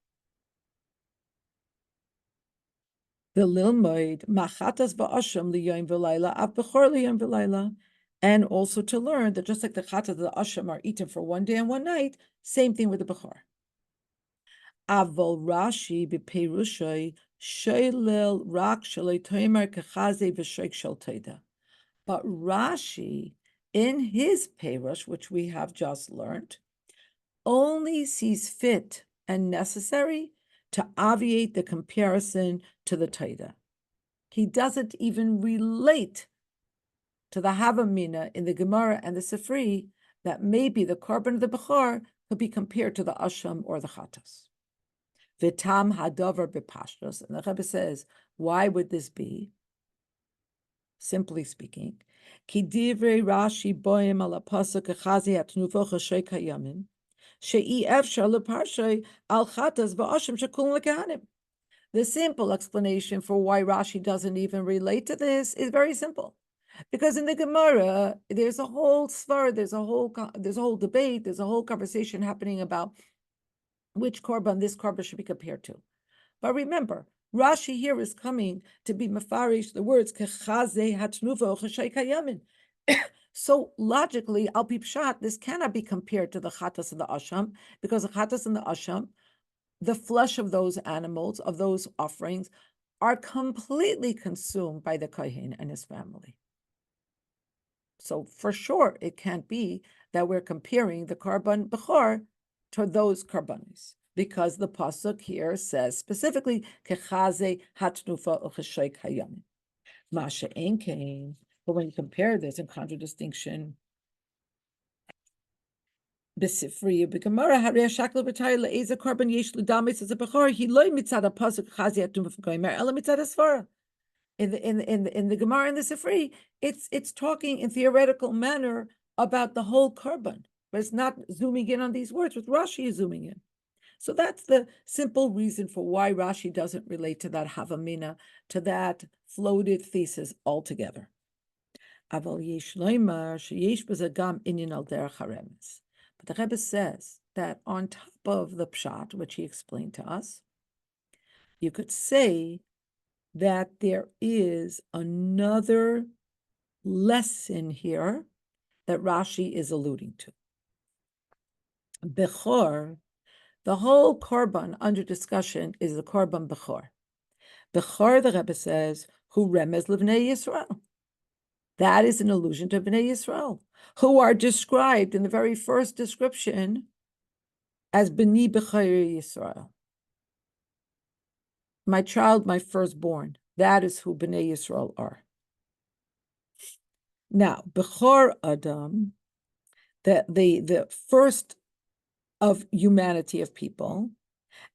The lilmoid machatas ba'asham liyom v'layla av bechor liyom v'layla, and also to learn that just like the chatas of the asham are eaten for one day and one night, same thing with the bechor. Avol Rashi b'perushoi shoylel rak shalei toimer kechaze v'shoik shel toida. But Rashi, in his perush, which we have just learned, only sees fit and necessary to obviate the comparison to the toida. He doesn't even relate to the Havamina in the Gemara and the Sifri that maybe the korban of the bechor could be compared to the asham or the chatas. V'tam hadavar b'pashtos, and the Rebbe says, why would this be? Simply speaking, ki divrei Rashi boim ala pasuk echazi atnuvo chashay kayamin she'i efshar leparshay al chatas v'asham shekulun lekehanim. The simple explanation for why Rashi doesn't even relate to this is very simple, because in the Gemara there's a whole svara, there's a whole debate, there's a whole conversation happening about which korban this korban should be compared to. But remember, Rashi here is coming to be mafarish the words kechaze hatnuvo chashay kayamin. So logically, al pi pshat, this cannot be compared to the chatas and the asham, because the chatas and the asham, the flesh of those animals, of those offerings, are completely consumed by the kohen and his family. So for sure, it can't be that we're comparing the korban bechor to those korbanos, because the pasuk here says specifically kechaze hatnufa ucheshoik hayam. Masha enkein. But when you compare this in contradistinction, besifri b'gemara harei shaklo b'tayr le'eza korban yesh l'damis as a bechor he loy mitzad pasuk kechaze hatnufa goymer ela mitzad asfara. In the Gemara and the Sifri, it's talking in theoretical manner about the whole korban, but it's not zooming in on these words, with Rashi is zooming in. So that's the simple reason for why Rashi doesn't relate to that Havamina, to that floated thesis altogether. But the Rebbe says that on top of the pshat, which he explained to us, you could say that there is another lesson here that Rashi is alluding to. Bechor, the whole korban under discussion is the korban bechor. Bechor, the Rebbe says, who remez livnei Yisrael. That is an allusion to Bnei Yisrael, who are described in the very first description as B'ni B'chayr Yisrael. My child, my firstborn. That is who Bnei Yisrael are. Now, Bechor Adam, the first of humanity of people,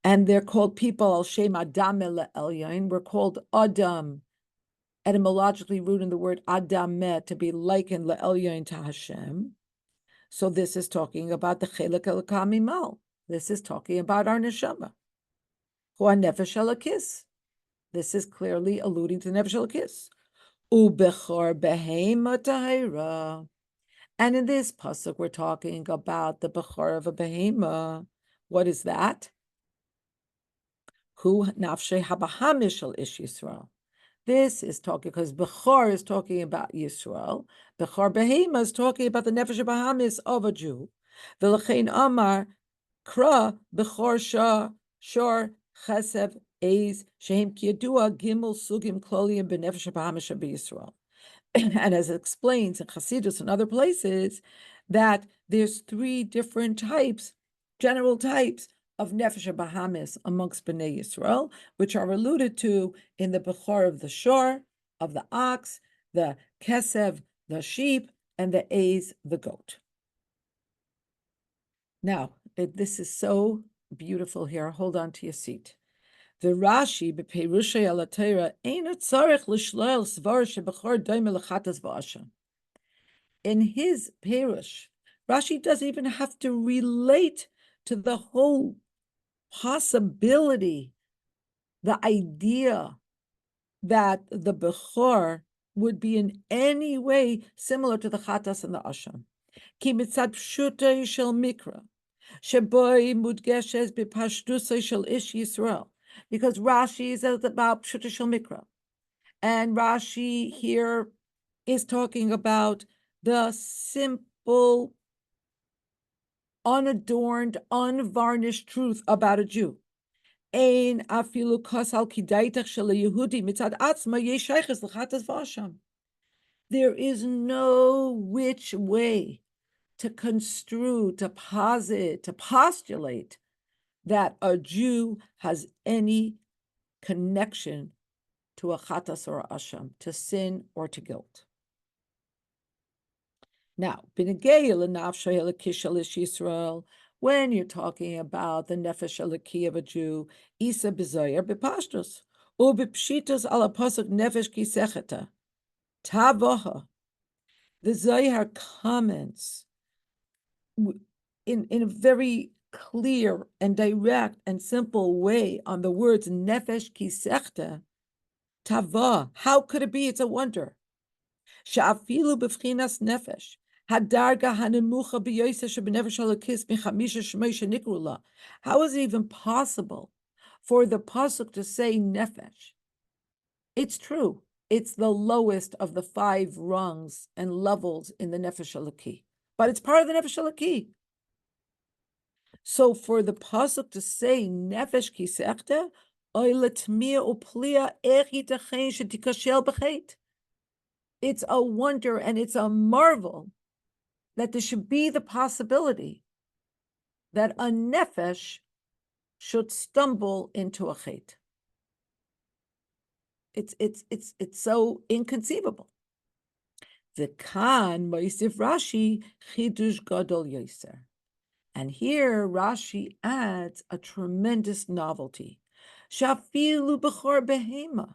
and they're called people al shem Adam elyon. We're called Adam, etymologically rooted in the word Adameh, to be likened le'elyon to Hashem. So this is talking about the Chelek Elokah Mimal. This is talking about our neshama. Hu nefesh elokis. This is clearly alluding to the nefesh elokis. Ubechor behema tahira. And in this pasuk, we're talking about the bechor of a behema. What is that? Hu nafshe habahamish shel ish Yisrael. This is talking, because bechor is talking about Yisrael. Bechor behema is talking about the nefesh habahamis of a Jew. V'lechein amar kra bechor shor chesev eis shehem kiyadua gimel sugim kloliim b'nefesh habahamis b'Yisrael. and as it explains in Chassidus and other places, that there's three different types, general types of nefesh bahamis amongst Bnei Yisrael, which are alluded to in the Bechor of the shor, of the ox, the kesev, the sheep, and the aiz, the goat. Now, this is so beautiful here. Hold on to your seat. The Rashi bePerushay al Torah ain't tzarich l'shloel svar shebechor doime lechatas v'asha. In his Perush, Rashi doesn't even have to relate to the whole possibility, the idea that the Bechor would be in any way similar to the Chatas and the Asham. Ki mitzad pshutay shel mikra, sheboi mudgeshes b'pashtusay shel ish Yisrael. Because Rashi is about pshutay shel mikra. And Rashi here is talking about the simple, unadorned, unvarnished truth about a Jew. Ein afilu kosal kidaitach shel Yehudi mitzad atzma yeshayches l'chatas v'asham. There is no which way to construe, to posit, to postulate that a Jew has any connection to a chatas or a asham, to sin or to guilt. Now, when you're talking about the nefesh eliki of a Jew, isa b'zoyer b'pashtus, u b'pshitus ala pasuk nefesh kisecheta, tavoha. The Zohar comments in a very clear and direct and simple way on the words nefesh kisechta, tava. How could it be? It's a wonder. Sha'afilu b'fchinas nefesh. Hadarga hanemucha b'yoyse shebenefesh halakis michamisha shmeisha nikrula. How is it even possible for the pasuk to say nefesh? It's true. It's the lowest of the 5 rungs and levels in the nefesh halaki, but it's part of the nefesh halaki. So for the pasuk to say nefesh kisechta, it's a wonder and it's a marvel that there should be the possibility that a nefesh should stumble into a chet. It's so inconceivable. The Kan Moisif Rashi Chidush Gadol Yoser. And here Rashi adds a tremendous novelty. Shafilu b'chor behema,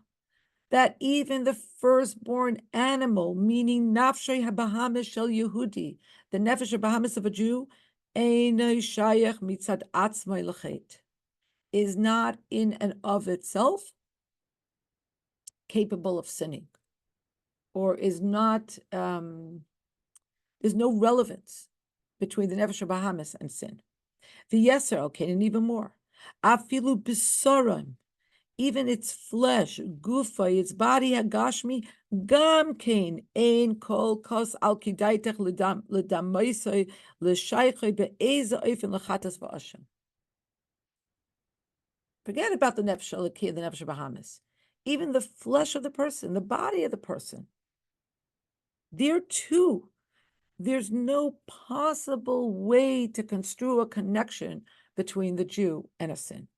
that even the firstborn animal, meaning nafshay habahamis shel Yehudi, the nefesh habahamis of a Jew, einay shayach mitzad atzmai lechet, is not in and of itself capable of sinning, or is not, there's no relevance between the nefesh habahamis and sin. The yeser, okay, and even more. Afilu b'sorim, even its flesh, gufa, its body, hagashmi, gam kein, ein kol kos al kidaitech l'damaisoi l'shaychoi be'eza oifen l'chatas v'asham. Forget about the nefesh elokiyah, the nefesh bahamis. Even the flesh of the person, the body of the person, there too, there's no possible way to construe a connection between the Jew and a sin.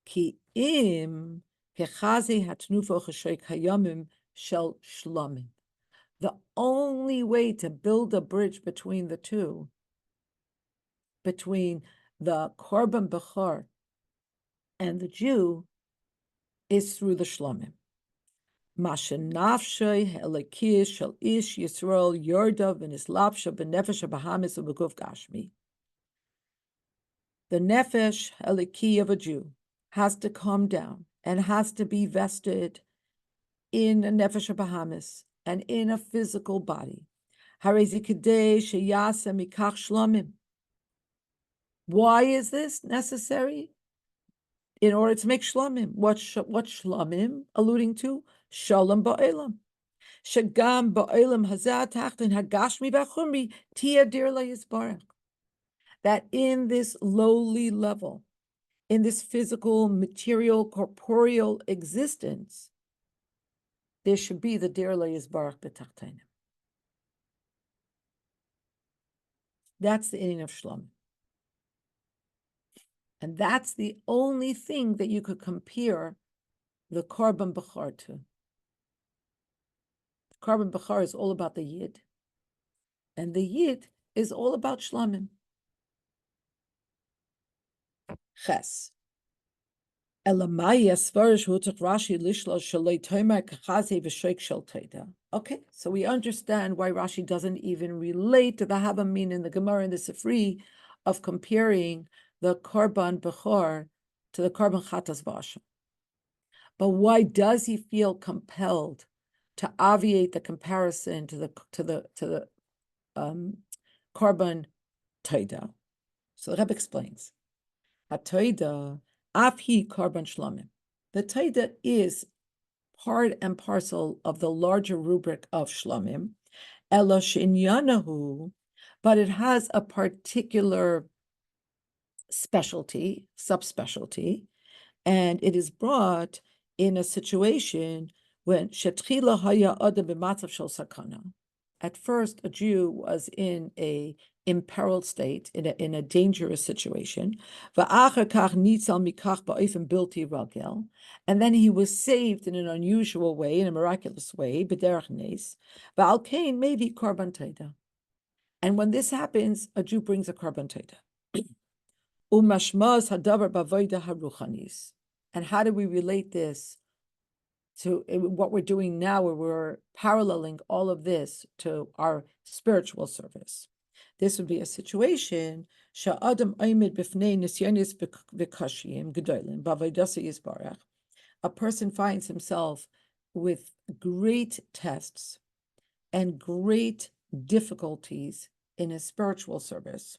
Ki im kechazi hatnufo cheshoik hayamim shel shlomim. The only way to build a bridge between the two, between the korban bechor and the Jew, is through the shlomim. Mashenafshay helikish shel ish Yisrael yordav v'nislapsha b'nefesh habahamis u'beguf gashmi. The nefesh heliki of a Jew has to come down and has to be vested in a nefesh habahamis and in a physical body. Why is this necessary? In order to make shlomim. What shlomim alluding to? Shalom ba'olam. Shagam ba'olam hazat tachtin hagashmi v'achumri tia dir la'yisbarach. That in this lowly level, in this physical, material, corporeal existence, there should be the Dir Yisbarach B'Tachteinim. That's the inyan of Shlomim. And that's the only thing that you could compare the Korban Bechor to. The Korban Bechor is all about the Yid. And the Yid is all about Shlomim. Ches. Okay, so we understand why Rashi doesn't even relate to the Havamin in the Gemara and the Sifri of comparing the Korban Bechor to the Korban Chatas V'Asham. But why does he feel compelled to obviate the comparison to the Korban Taida? So the Rebbe explains. HaTaida Afhi Korban Shlomim. The Taida is part and parcel of the larger rubric of Shlomim, Ela Shinyanahu, but it has a particular specialty, subspecialty, and it is brought in a situation when Shetchila Haya Adam b'matzav shel sakana. At first, a Jew was in a imperiled state, in a dangerous situation. And then he was saved in an unusual way, in a miraculous way, b'derech nes. V'al kain maybe korban taida. And when this happens, a Jew brings a korban taida. Umashmaz hadavar b'avoda haruchanis. And how do we relate this to what we're doing now, where we're paralleling all of this to our spiritual service? This would be a situation sha'adam oimid b'fnei nisyonis v'kashiyim gedolim b'avodas yisbarach. A person finds himself with great tests and great difficulties in his spiritual service.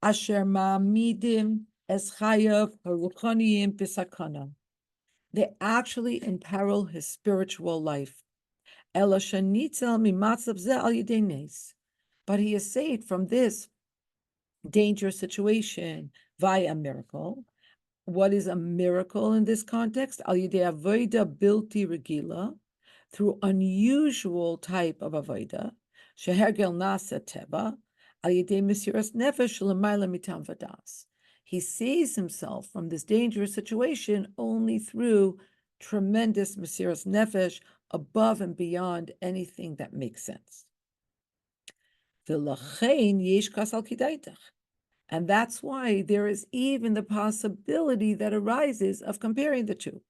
Asher ma'amidim es chayav haruchaniyim b'sakana. They actually imperil his spiritual life. Ela shenitzel mimatzav ze al yedei nes. But he is saved from this dangerous situation via a miracle. What is a miracle in this context? Al yedei avoda bilti regila, through unusual type of avoda. Shehergel nasa teva, al yedei mesiras nefesh l'mayla mitam vadas. He saves himself from this dangerous situation only through tremendous mesiras nefesh, above and beyond anything that makes sense. And that's why there is even the possibility that arises of comparing the two.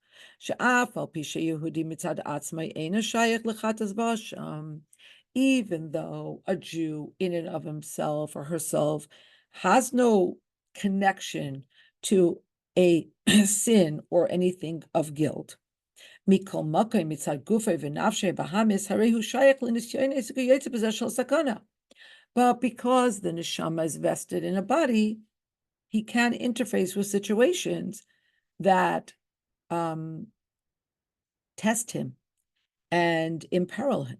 Even though a Jew in and of himself or herself has no connection to a sin or anything of guilt. But because the neshama is vested in a body, he can interface with situations that test him and imperil him.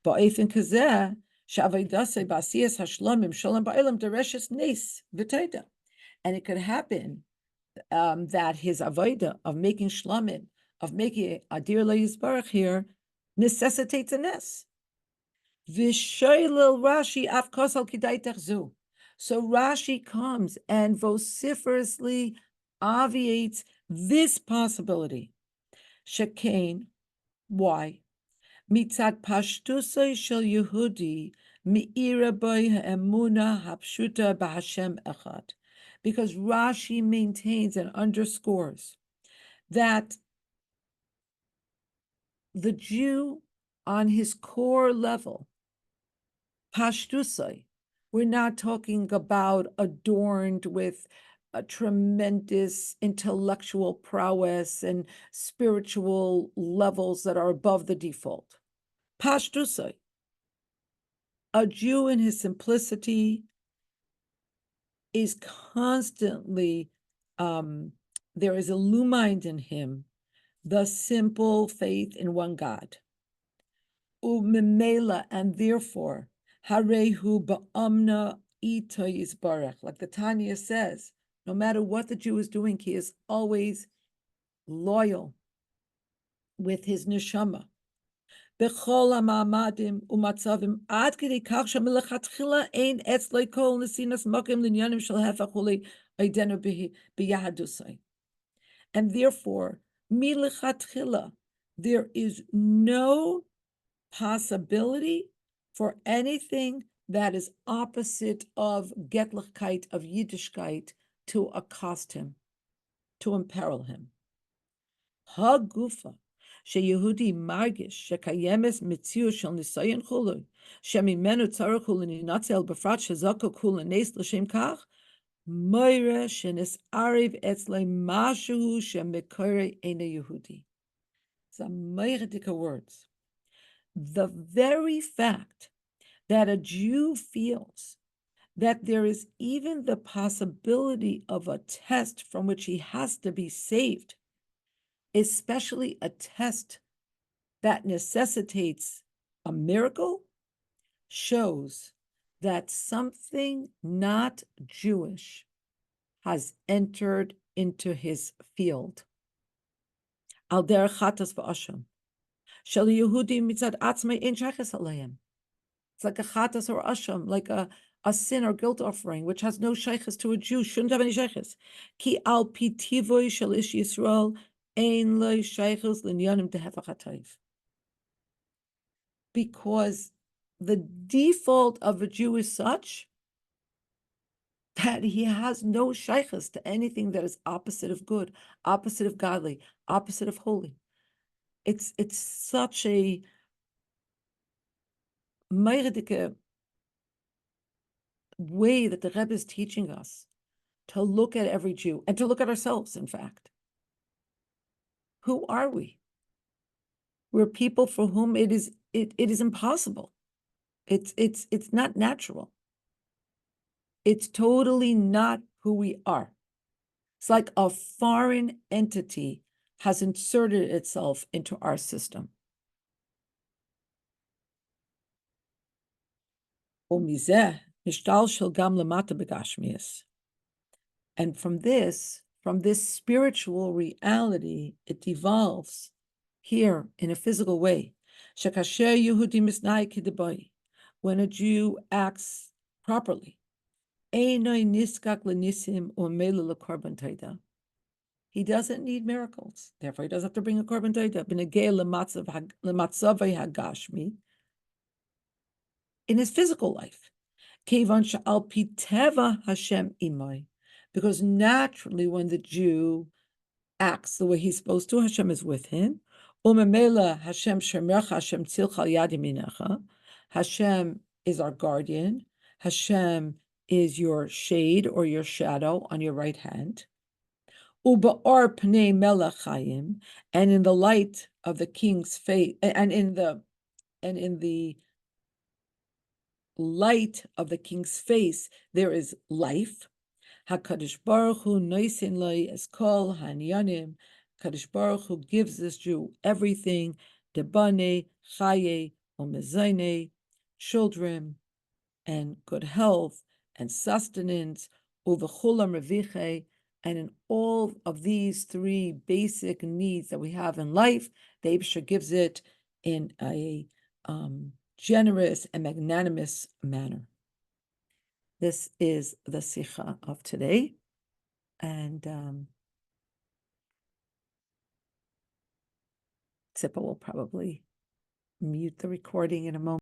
And it could happen that his avodah of making shlomim, of making a dir le'yizbarach here, necessitates a nes. Rashi afkos al kidaitach zu. So Rashi comes and vociferously obviates this possibility. Shekain, why? Mitzad pashtusay shel Yehudi mi'ira boy ha'emuna hapshuta b'Hashem echad. Because Rashi maintains and underscores that the Jew on his core level, pashtusay, we're not talking about adorned with a tremendous intellectual prowess and spiritual levels that are above the default. Pashtusay, a Jew in his simplicity is constantly, there is illumined in him the simple faith in one God. Umimela, and therefore, harehu ba'amna ita yisbarach. Like the Tanya says, no matter what the Jew is doing, he is always loyal with his neshama. בכל המעמדים ומצבים, עד כדי כך שמלכתחילה אין אצלי כל נשינס מוקים לעניינים של הפך ולעידנו ביהדוסי. And therefore, milichatchila, there is no possibility for anything that is opposite of Getlichkeit, of Yiddishkeit, to accost him, to imperil him. Hagufa, sheyehudi margish, shekayemes mitziu shel nisayon chulu, shemimenu tzarech hu l'ninatzel b'frat shezako kula nes l'shem kach, moira shenis ariv etzle mashu shemekore ene Yehudi. Some meirdik words. The very fact that a Jew feels that there is even the possibility of a test from which he has to be saved, especially a test that necessitates a miracle, shows that something not Jewish has entered into his field. Al derech chatas v'asham. Shel Yehudi mitzad atzmei ein shayches aleim. It's like a chatas or asham, like a sin or guilt offering, which has no shayches to a Jew, shouldn't have any shayches. Ki al pitivoy shel ish Yisrael ein lo shayches linyanim tehefach hatayv. Because the default of a Jew is such that he has no shayches to anything that is opposite of good, opposite of godly, opposite of holy. It's such a meirdike way that the Rebbe is teaching us to look at every Jew and to look at ourselves, in fact. Who are we? We're people for whom it is impossible. It's not natural. It's totally not who we are. It's like a foreign entity has inserted itself into our system. And from this spiritual reality, it devolves here in a physical way. When a Jew acts properly, he doesn't need miracles. Therefore, he doesn't have to bring a korban toida. In his physical life. Because naturally, when the Jew acts the way he's supposed to, Hashem is with him. Hashem is our guardian. Hashem is your shade or your shadow on your right hand. And in the light of the king's face, and in the light of the king's face, there is life. HaKadosh Baruch Hu noisin loi es kol hanyanim. Kadosh Baruch Hu gives this Jew everything, debane, chaye, umezayne, children, and good health, and sustenance, uvechulam reviche, and in all of these three basic needs that we have in life, the Eibusher gives it in a generous and magnanimous manner. This is the Sikha of today, and Tzippa will probably mute the recording in a moment.